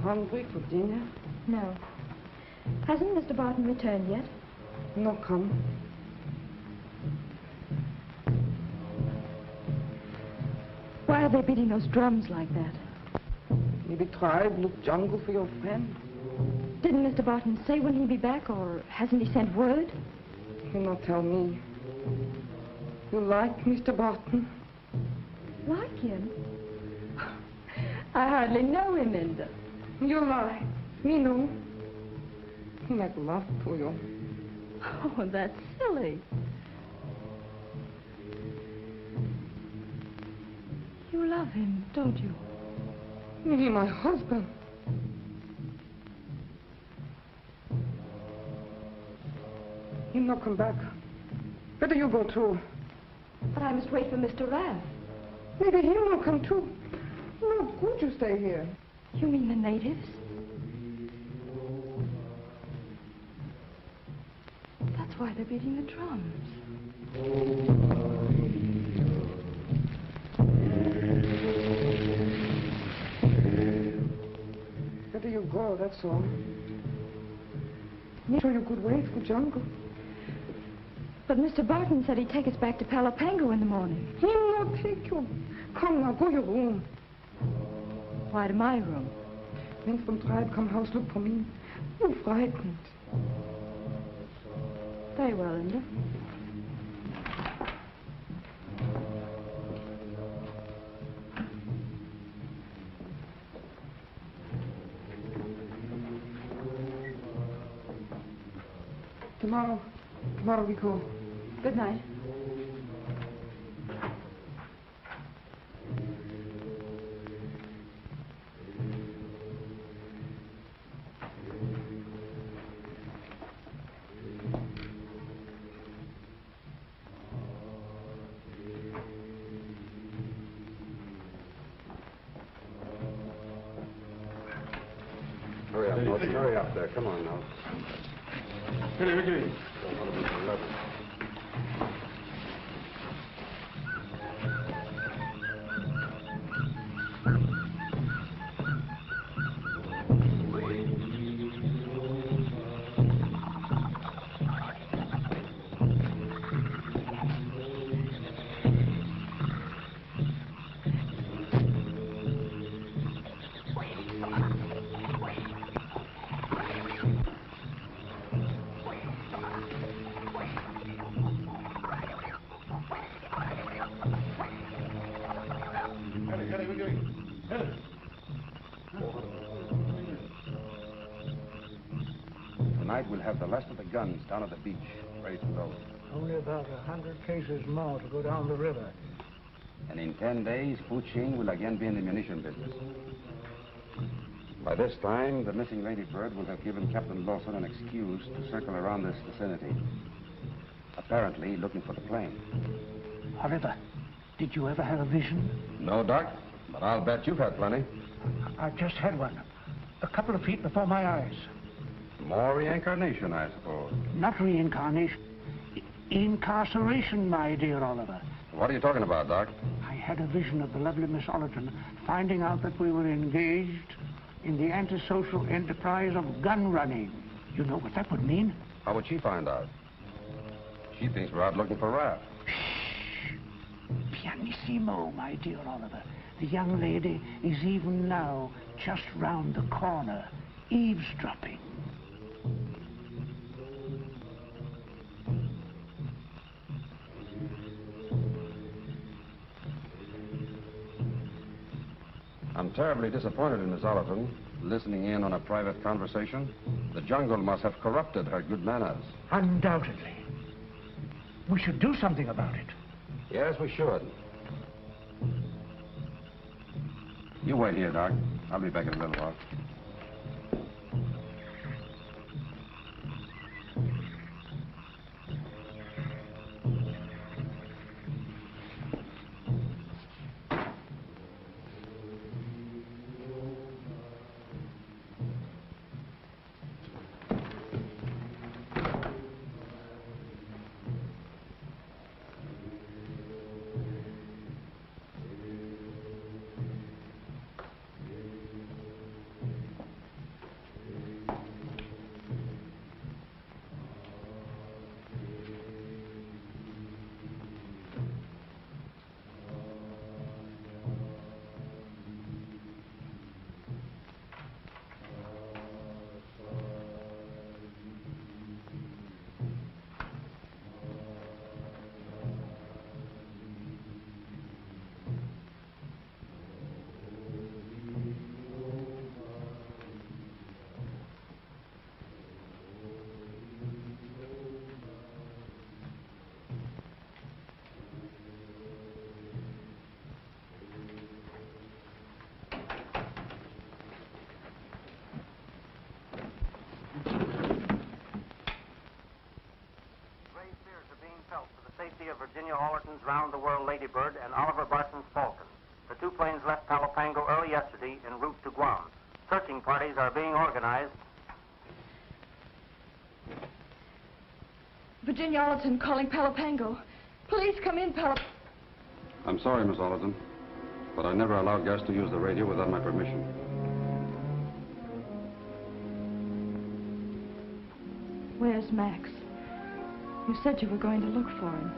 Hungry for dinner? No. Hasn't Mr. Barton returned yet? No come. Why are they beating those drums like that? Maybe tribe look jungle for your friend. Didn't Mr. Barton say when he'd be back, or hasn't he sent word? He'll not tell me. You like Mr. Barton? Like him? I hardly know him, Linda. You lie. Me no. He make love to you. Oh, that's silly. You love him, don't you? He my husband. He'll not come back. Better you go too. But I must wait for Mr. Raft. Maybe he'll not come too. No good you stay here. You mean the natives? That's why they're beating the drums. Better you go, that's all. Make sure you could wait for jungle. But Mr. Barton said he'd take us back to Palo Pango in the morning. He'll not take you. Come now, go your room. Why to my room? Wenn vom Treib come house look for me, you frightened. Very well, Linda. Tomorrow we go. Good night. Hurry up, Norton. Hurry up there. Come on now. Hurry. Tonight we'll have the last of the guns down at the beach, ready to load. Only about 100 cases more to go down the river. And in 10 days, Fuching will again be in the munition business. By this time, the missing Lady Bird will have given Captain Lawson an excuse to circle around this vicinity. Apparently looking for the plane. Oliver, did you ever have a vision? No, Doc, but I'll bet you've had plenty. I've just had one. A couple of feet before my eyes. More reincarnation, I suppose. Not reincarnation. Incarceration, my dear Oliver. What are you talking about, Doc? I had a vision of the lovely Miss Allerton finding out that we were engaged in the antisocial enterprise of gun running. You know what that would mean? How would she find out? She thinks we're out looking for Raft. Shh. Pianissimo, my dear Oliver. The young lady is even now just round the corner, eavesdropping. I'm terribly disappointed in Miss Allerton, listening in on a private conversation. The jungle must have corrupted her good manners. Undoubtedly. We should do something about it. Yes, we should. You wait here, Doc. I'll be back in a little while. Of Virginia Allerton's round-the-world Ladybird and Oliver Barson's Falcon. The two planes left Palo Pango early yesterday en route to Guam. Searching parties are being organized. Virginia Allerton calling Palo Pango. Please come in, Palo... I'm sorry, Miss Allerton, but I never allow guests to use the radio without my permission. Where's Max? You said you were going to look for him.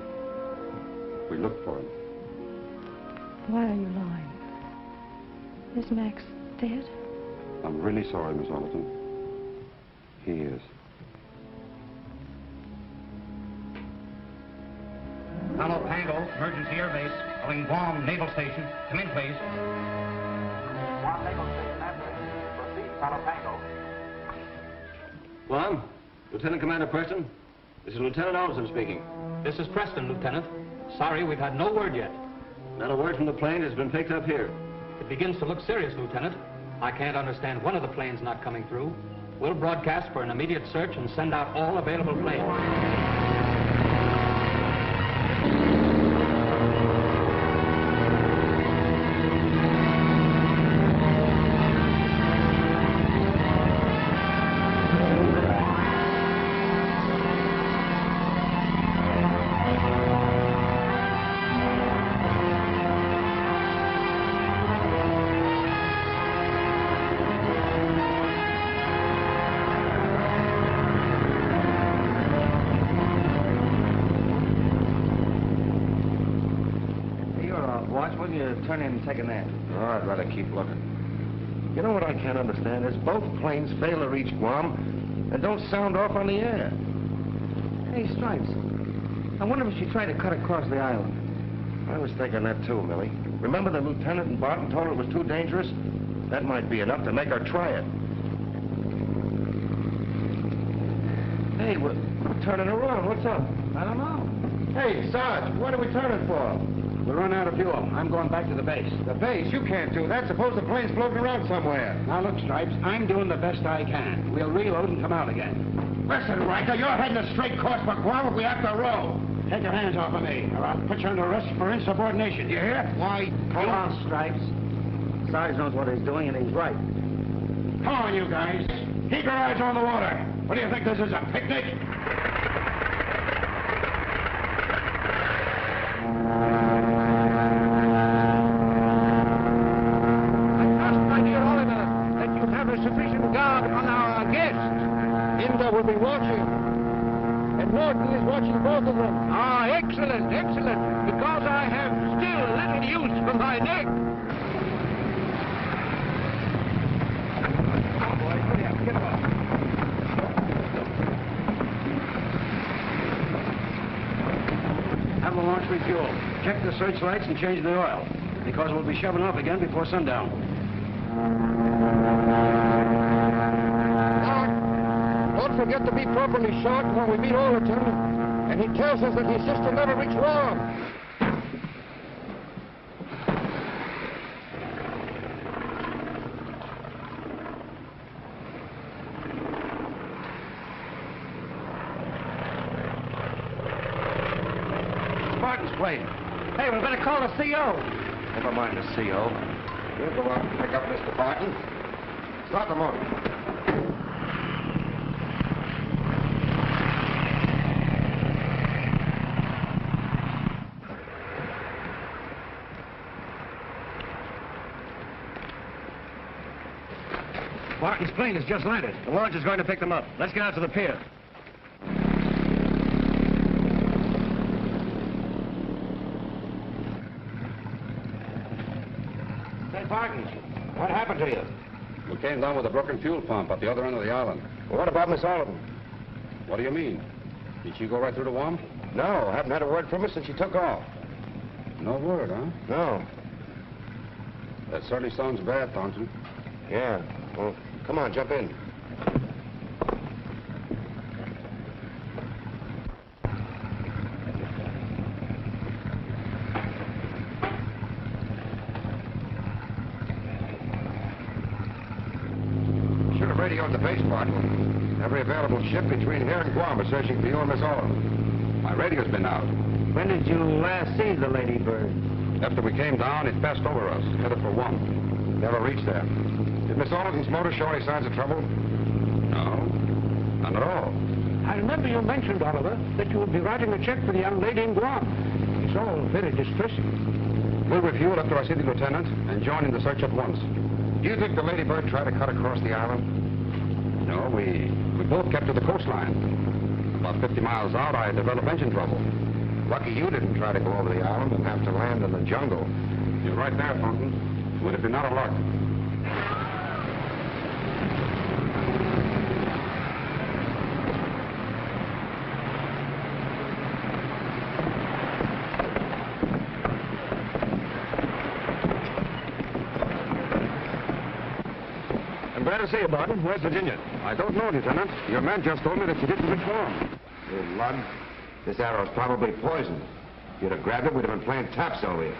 We looked for him. Why are you lying? Is Max dead? I'm really sorry, Miss Allerton. He is. Palo Pango, emergency air base, calling Guam Naval Station. Come in, please. Guam Naval Station, proceed, Palo Pango. Guam, Lieutenant Commander Preston. This is Lieutenant Osborne speaking. This is Preston, Lieutenant. Sorry, we've had no word yet. Not a word from the plane has been picked up here. It begins to look serious, Lieutenant. I can't understand one of the planes not coming through. We'll broadcast for an immediate search and send out all available planes. Turn in and take a nap. Oh, I'd rather keep looking. You know what I can't understand is both planes fail to reach Guam and don't sound off on the air. Hey, Stripes, I wonder if she tried to cut across the island. I was thinking that too, Millie. Remember the lieutenant and Barton told her it was too dangerous? That might be enough to make her try it. Hey, we're turning around. What's up? I don't know. Hey, Sarge, what are we turning for? We'll run out of fuel. I'm going back to the base. The base? You can't do that. Suppose the plane's floating around somewhere. Now, look, Stripes, I'm doing the best I can. We'll reload and come out again. Listen, Riker, you're heading a straight course for Guam if we have to row. Take your hands off of me, or I'll put you under arrest for insubordination. You hear? Why? Hold on, Stripes. Sarge knows what he's doing, and he's right. Come on, you guys. Keep your eyes on the water. What do you think this is, a picnic? Sufficient guard on our guests. Inga will be watching. And Norton is watching both of them. Ah, excellent, excellent. Because I have still little use for my neck. Come on, boys. Hurry up. Get off. Have the launch refuel. Check the searchlights and change the oil. Because we'll be shoving off again before sundown. Don't forget to be properly shot when we meet Allerton. And he tells us that his sister never reached Guam. Spartan's plane. Hey, we better call the CO. Never mind the CO. We'll go out and pick up Mr. Barton. Start the motor. Barton's plane has just landed. The launch is going to pick them up. Let's get out to the pier. Say, Barton, what happened to you? We came down with a broken fuel pump at the other end of the island. Well, what about Miss Allerton? What do you mean? Did she go right through the Guam? No, haven't had a word from her since she took off. No word, huh? No. That certainly sounds bad, Thornton. Yeah. Well, come on, jump in. Should have radioed the base, Barton. Every available ship between here and Guam is searching for you and Miss Allerton. My radio's been out. When did you last see the Lady Bird? After we came down, it passed over us, headed for Guam. Never reached there. Did Miss Allerton's motor show any signs of trouble? No, none at all. I remember you mentioned, Oliver, that you would be writing a check for the young lady in Guam. It's all very distressing. We'll refuel after I see the lieutenant and join in the search at once. Do you think the Lady Bird tried to cut across the island? No, we both kept to the coastline. About 50 miles out, I developed engine trouble. Lucky you didn't try to go over the island and have to land in the jungle. You're right there, Thornton. Would it be not a luck? Glad to see you, Barton. Where's Virginia? I don't know, Lieutenant. Your man just told me that she didn't reform. You lug. This arrow's probably poisoned. If you'd have grabbed it, we'd have been playing taps over here.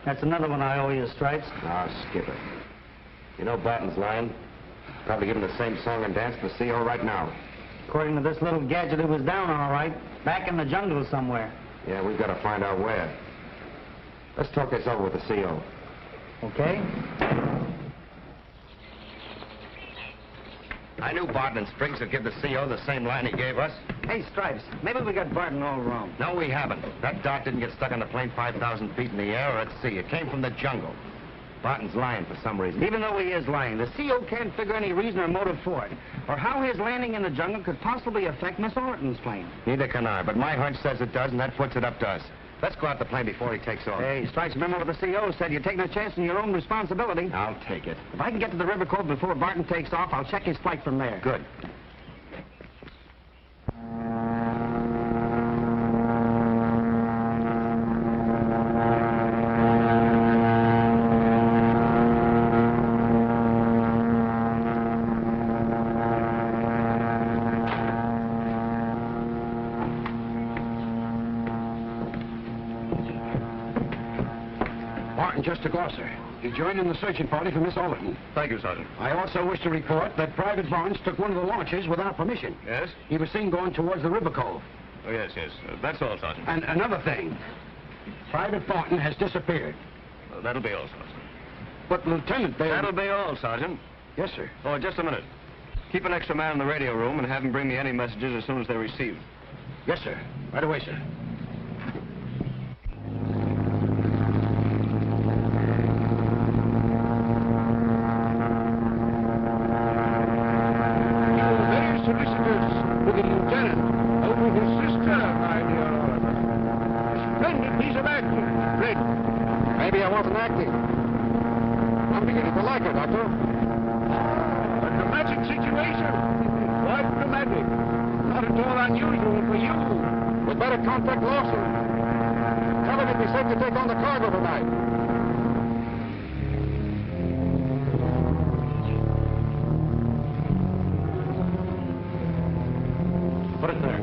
That's another one I owe you, Stripes. Ah, skip it. You know Barton's lying. Probably giving the same song and dance to the CO right now. According to this little gadget, it was down all right. Back in the jungle somewhere. Yeah, we've got to find out where. Let's talk this over with the CO. Okay. I knew Barton and Spriggs would give the CO the same line he gave us. Hey, Stripes, maybe we got Barton all wrong. No, we haven't. That dart didn't get stuck on the plane 5,000 feet in the air or at sea. It came from the jungle. Barton's lying for some reason. Even though he is lying, the CO can't figure any reason or motive for it. Or how his landing in the jungle could possibly affect Miss Allerton's plane. Neither can I, but my hunch says it does, and that puts it up to us. Let's go out the plane before he takes off. Hey, Stripes, remember what the CO said. You're taking a chance on your own responsibility. I'll take it. If I can get to the river cove before Barton takes off, I'll check his flight from there. Good. Just to Gloucester. He joined in the searching party for Miss Allerton. Thank you, Sergeant. I also wish to report that Private Barnes took one of the launches without permission. Yes? He was seen going towards the river cove. Oh, yes. That's all, Sergeant. And another thing. Private Barton has disappeared. Well, that'll be all, Sergeant. But, Lieutenant, they... That'll be all, Sergeant. Yes, sir. Oh, just a minute. Keep an extra man in the radio room and have him bring me any messages as soon as they're received. Yes, sir. Right away, sir. Contact Lawson. Tell him it'd be safe to take on the cargo tonight. Put it there.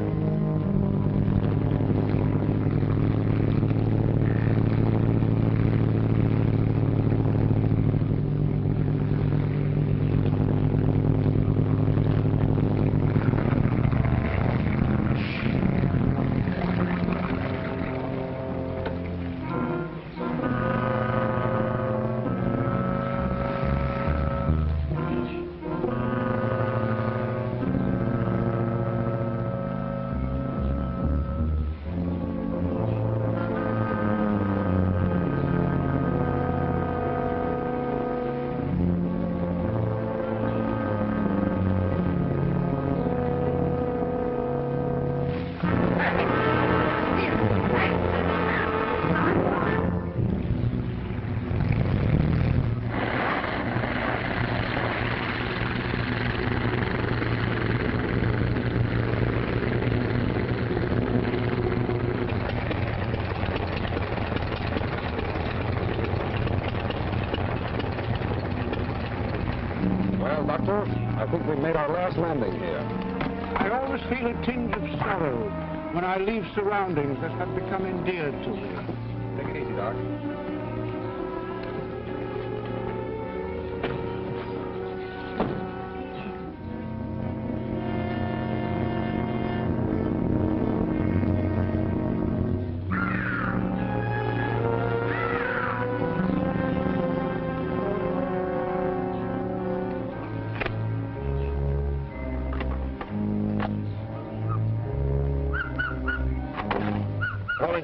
I think we've made our last landing here. I always feel a tinge of sorrow when I leave surroundings that have become endeared to me. Take it easy, Doc.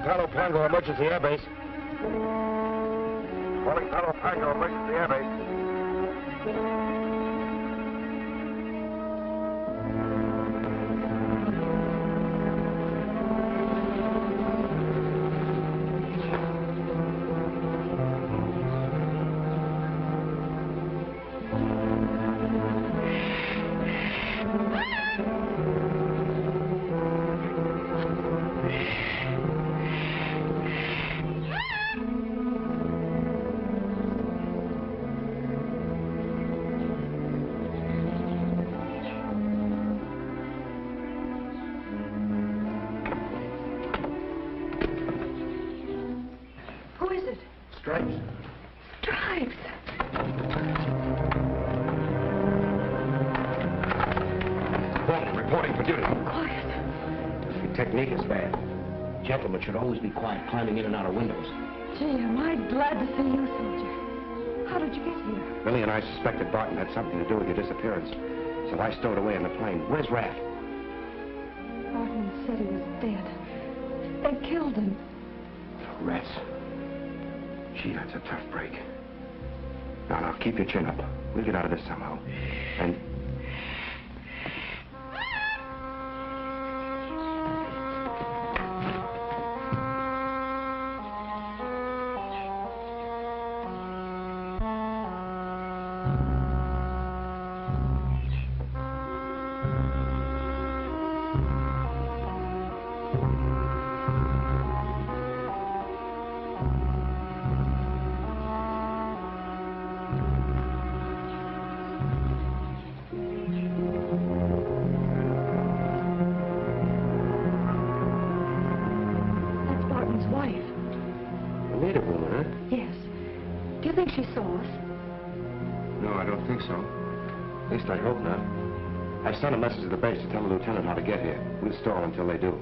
Palo Pango Emergency Airbase. Calling Palo Pango Emergency Airbase. Stripes. Stripes. Reporting for duty. Quiet. Your technique is bad. Gentlemen should always be quiet, climbing in and out of windows. Gee, am I glad to see you, soldier. How did you get here? Billy and I suspected Barton had something to do with your disappearance. So I stowed away in the plane. Where's Raft? Barton said he was dead. They killed him. Rats. Gee, that's a tough break. Now, keep your chin up. We'll get out of this somehow. And... I hope not. I've sent a message to the base to tell the lieutenant how to get here. We'll stall until they do.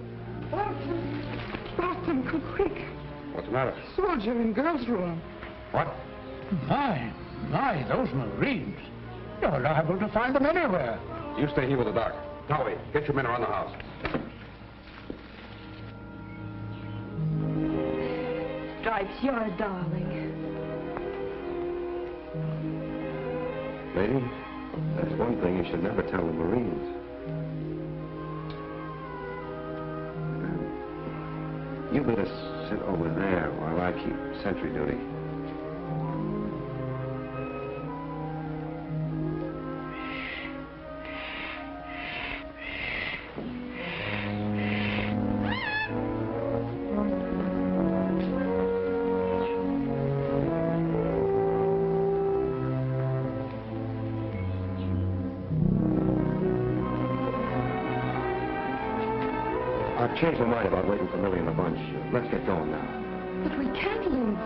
Barton, come quick. What's the matter? Soldier in girl's room. What? My, those Marines. You're liable to find them anywhere. You stay here with the doc. Dolly, get your men around the house. Stripes, you're a darling. Lady, that's one thing you should never tell the Marines. You better sit over there while I keep sentry duty. I've changed my mind about waiting for Millie and the bunch. Let's get going now. But we can't leave.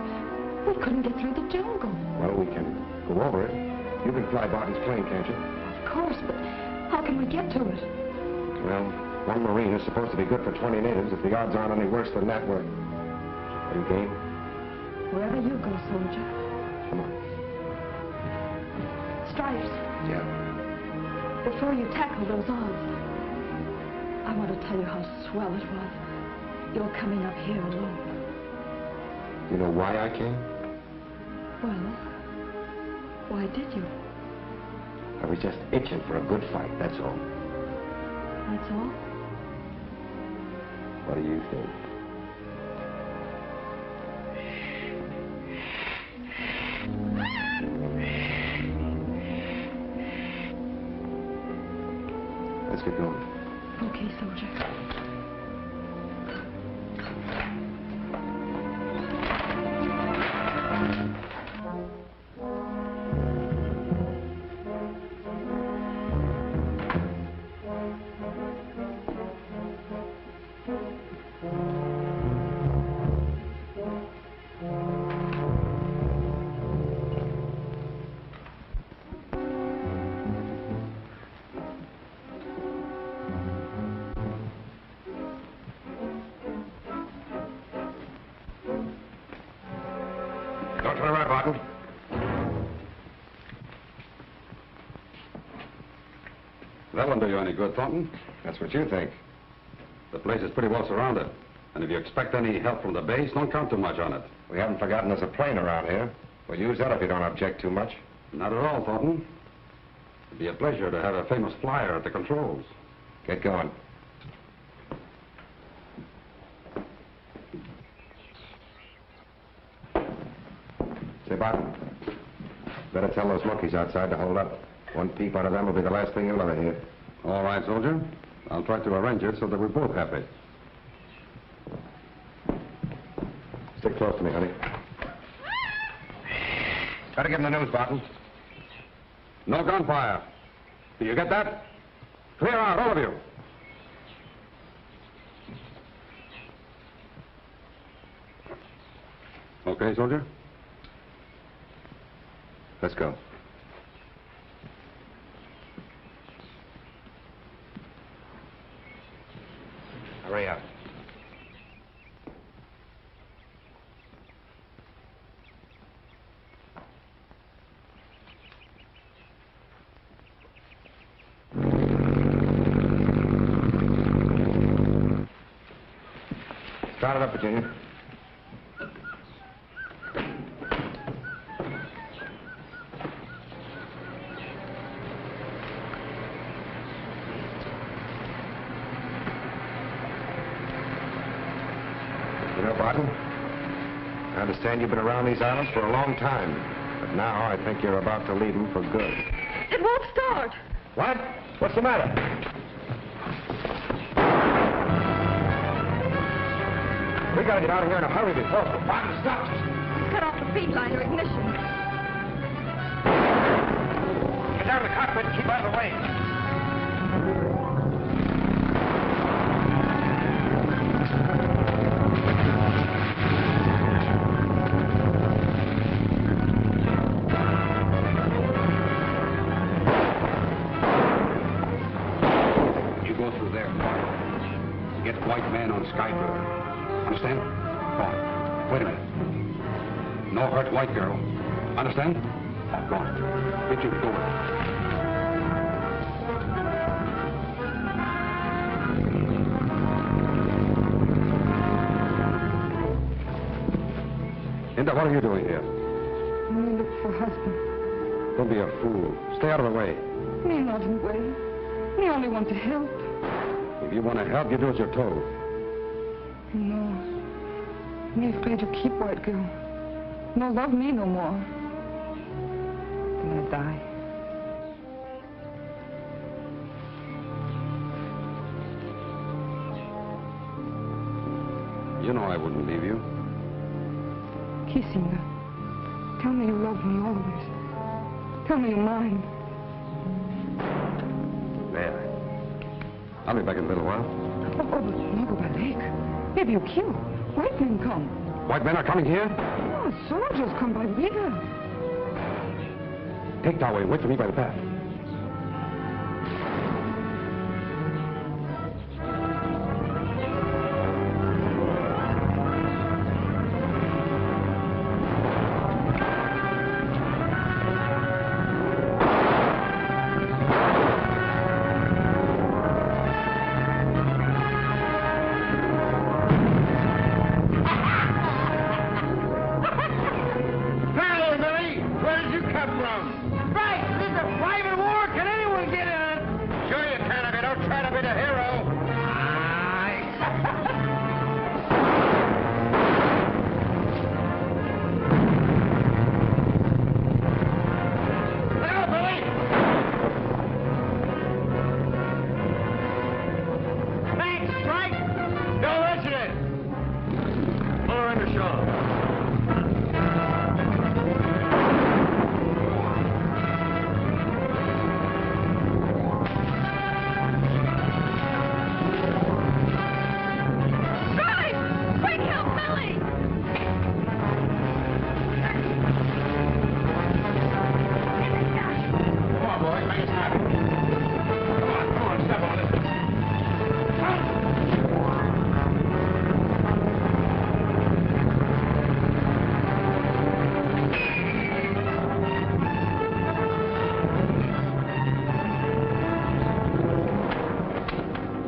We couldn't get through the jungle. Well, we can go over it. You can fly Barton's plane, can't you? Of course, but how can we get to it? Well, one Marine is supposed to be good for 20 natives. If the odds aren't any worse than that, are you game? Wherever you go, soldier. Come on. Stripes. Yeah? Before you tackle those odds, I want to tell you how swell it was. You're coming up here alone. You know why I came? Well, why did you? I was just itching for a good fight, that's all. That's all? What do you think? Let's get going. Okay, soldier. Don't turn around, Barton. That won't do you any good, Thornton. That's what you think. The place is pretty well surrounded. And if you expect any help from the base, don't count too much on it. We haven't forgotten there's a plane around here. We'll use that if you don't object too much. Not at all, Thornton. It'd be a pleasure to have a famous flyer at the controls. Get going. Say, Barton, better tell those monkeys outside to hold up. One peep out of them will be the last thing you'll ever hear. All right, soldier. I'll try to arrange it so that we're both happy. Stick close to me, honey. Better give them the news, Barton. No gunfire. Do you get that? Clear out, all of you. Okay, soldier? Let's go. Hurry up. Start it up, Virginia. You know, Barton, I understand you've been around these islands for a long time, but now I think you're about to leave them for good. It won't start. What? What's the matter? We gotta get out of here in a hurry before Barton stops us. Cut off the feed line or ignition. Get down to the cockpit and keep out of the way. Get the white man on Skybird. Understand? Go on. Wait a minute. No hurt white girl. Understand? Go on. Get you going. Linda, what are you doing here? Me look for husband. Don't be a fool. Stay out of the way. Me not in way. Me only want to help. If you want to help, you do as you're told. No. Me afraid to keep white girl. No love me no more. Gonna die. You know I wouldn't leave you. Kissing her. Tell me you love me always. Tell me you're mine. There. I'll be back in a little while. Oh, but no go by lake. Maybe you kill. White men come. White men are coming here? Oh, soldiers come by river. Take that way. Wait for me by the path.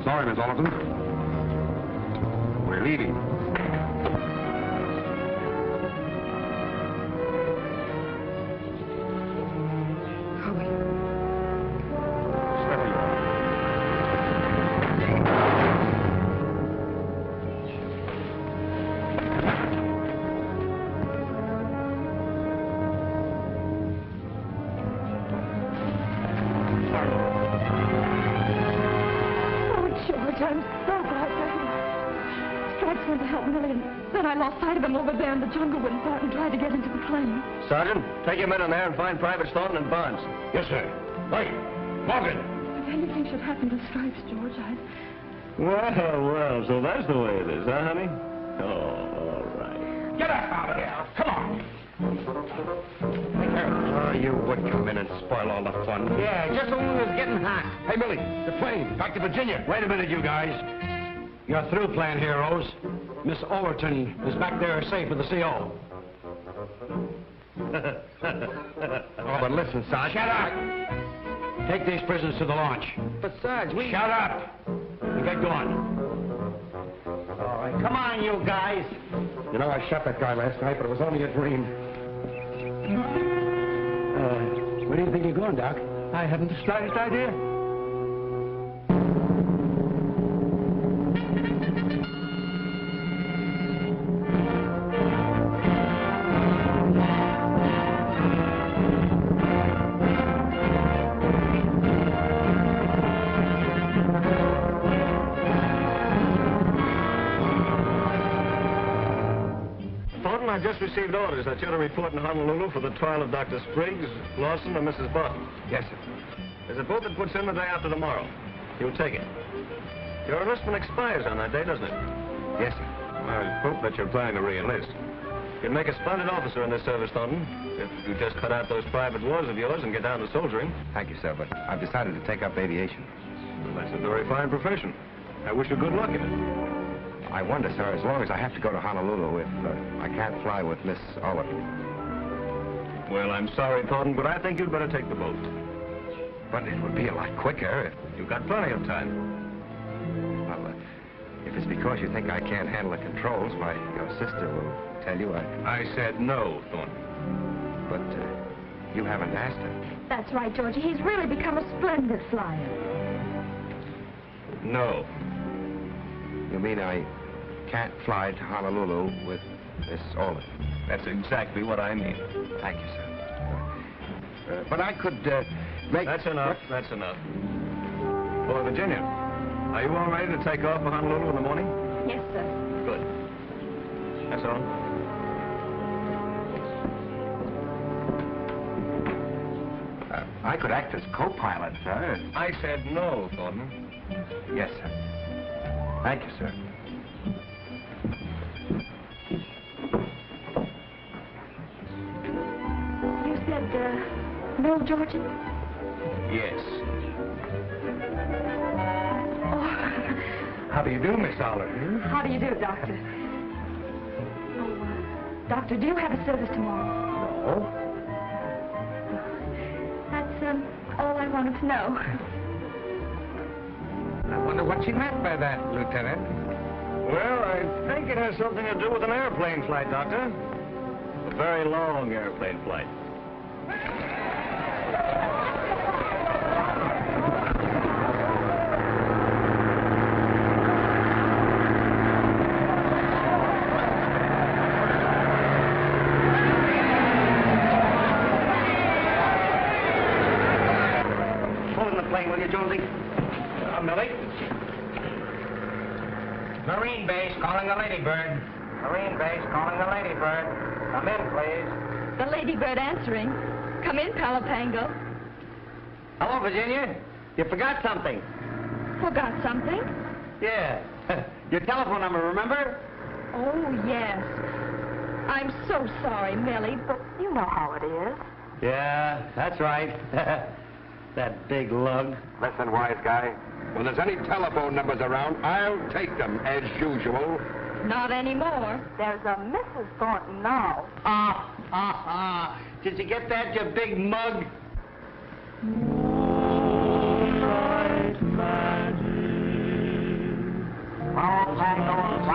Sorry, Miss Allerton. We're leaving. Over there in the jungle when Barton tried to get into the plane. Sergeant, take your men in there and find Private Staunton and Barnes. Yes, sir. Right. Morgan. If anything should happen to Stripes, George, Well, so that's the way it is, huh, honey? Oh, all right. Get us out of here. Come on. Oh, you would come in and spoil all the fun. Yeah, just the one that's getting hot. Hey, Millie, the plane. Back to Virginia. Wait a minute, you guys. You're through playing heroes. Miss Overton is back there safe with the CO. Oh, but listen, Sarge. Shut up! Take these prisoners to the launch. But, Sarge, we... Shut up! And get going. All right, come on, you guys. You know, I shot that guy last night, but it was only a dream. Where do you think you're going, Doc? I haven't the slightest idea. I just received orders that you're to report in Honolulu for the trial of Dr. Spriggs, Lawson, and Mrs. Barton. Yes, sir. There's a boat that puts in the day after tomorrow. You'll take it. Your enlistment expires on that day, doesn't it? Yes, sir. I hope that you're planning to re-enlist. You'd make a splendid officer in this service, Thornton, if you just cut out those private wars of yours and get down to soldiering. Thank you, sir, but I've decided to take up aviation. Well, that's a very fine profession. I wish you good luck in it. I wonder, sir, as long as I have to go to Honolulu, if I can't fly with Miss Allerton. Well, I'm sorry, Thornton, but I think you'd better take the boat. But it would be a lot quicker if... You've got plenty of time. Well, if it's because you think I can't handle the controls, why, your sister will tell you I said no, Thornton. But you haven't asked her. That's right, Georgie. He's really become a splendid flyer. No. You mean I can't fly to Honolulu with Miss Allerton? That's exactly what I mean. Thank you, sir. But I could make... That's enough. That's enough. Boy, Virginia, are you all ready to take off for Honolulu in the morning? Yes, sir. Good. That's all. I could act as co-pilot, sir. I said no, Thornton. Yes, sir. Thank you, sir. You said, no, Georgie? Yes. Oh. How do you do, Miss Allerton? How do you do, Doctor? Oh, Doctor, do you have a service tomorrow? No. That's, all I wanted to know. I wonder what she meant by that, Lieutenant. Well, I think it has something to do with an airplane flight, Doctor. A very long airplane flight. Pull in the plane, will you, Jonesy? Millie? Marine base calling the Ladybird. Marine base calling the Ladybird. Come in, please. The Ladybird answering. Come in, Palo Pango. Hello, Virginia. You forgot something. Forgot something? Yeah. Your telephone number, remember? Oh, yes. I'm so sorry, Millie, but You know how it is. Yeah, that's right. That big lug. Listen, wise guy. When there's any telephone numbers around, I'll take them, as usual. not anymore. There's a Mrs. Thornton now. Did you get that, you big mug? Palo Pango,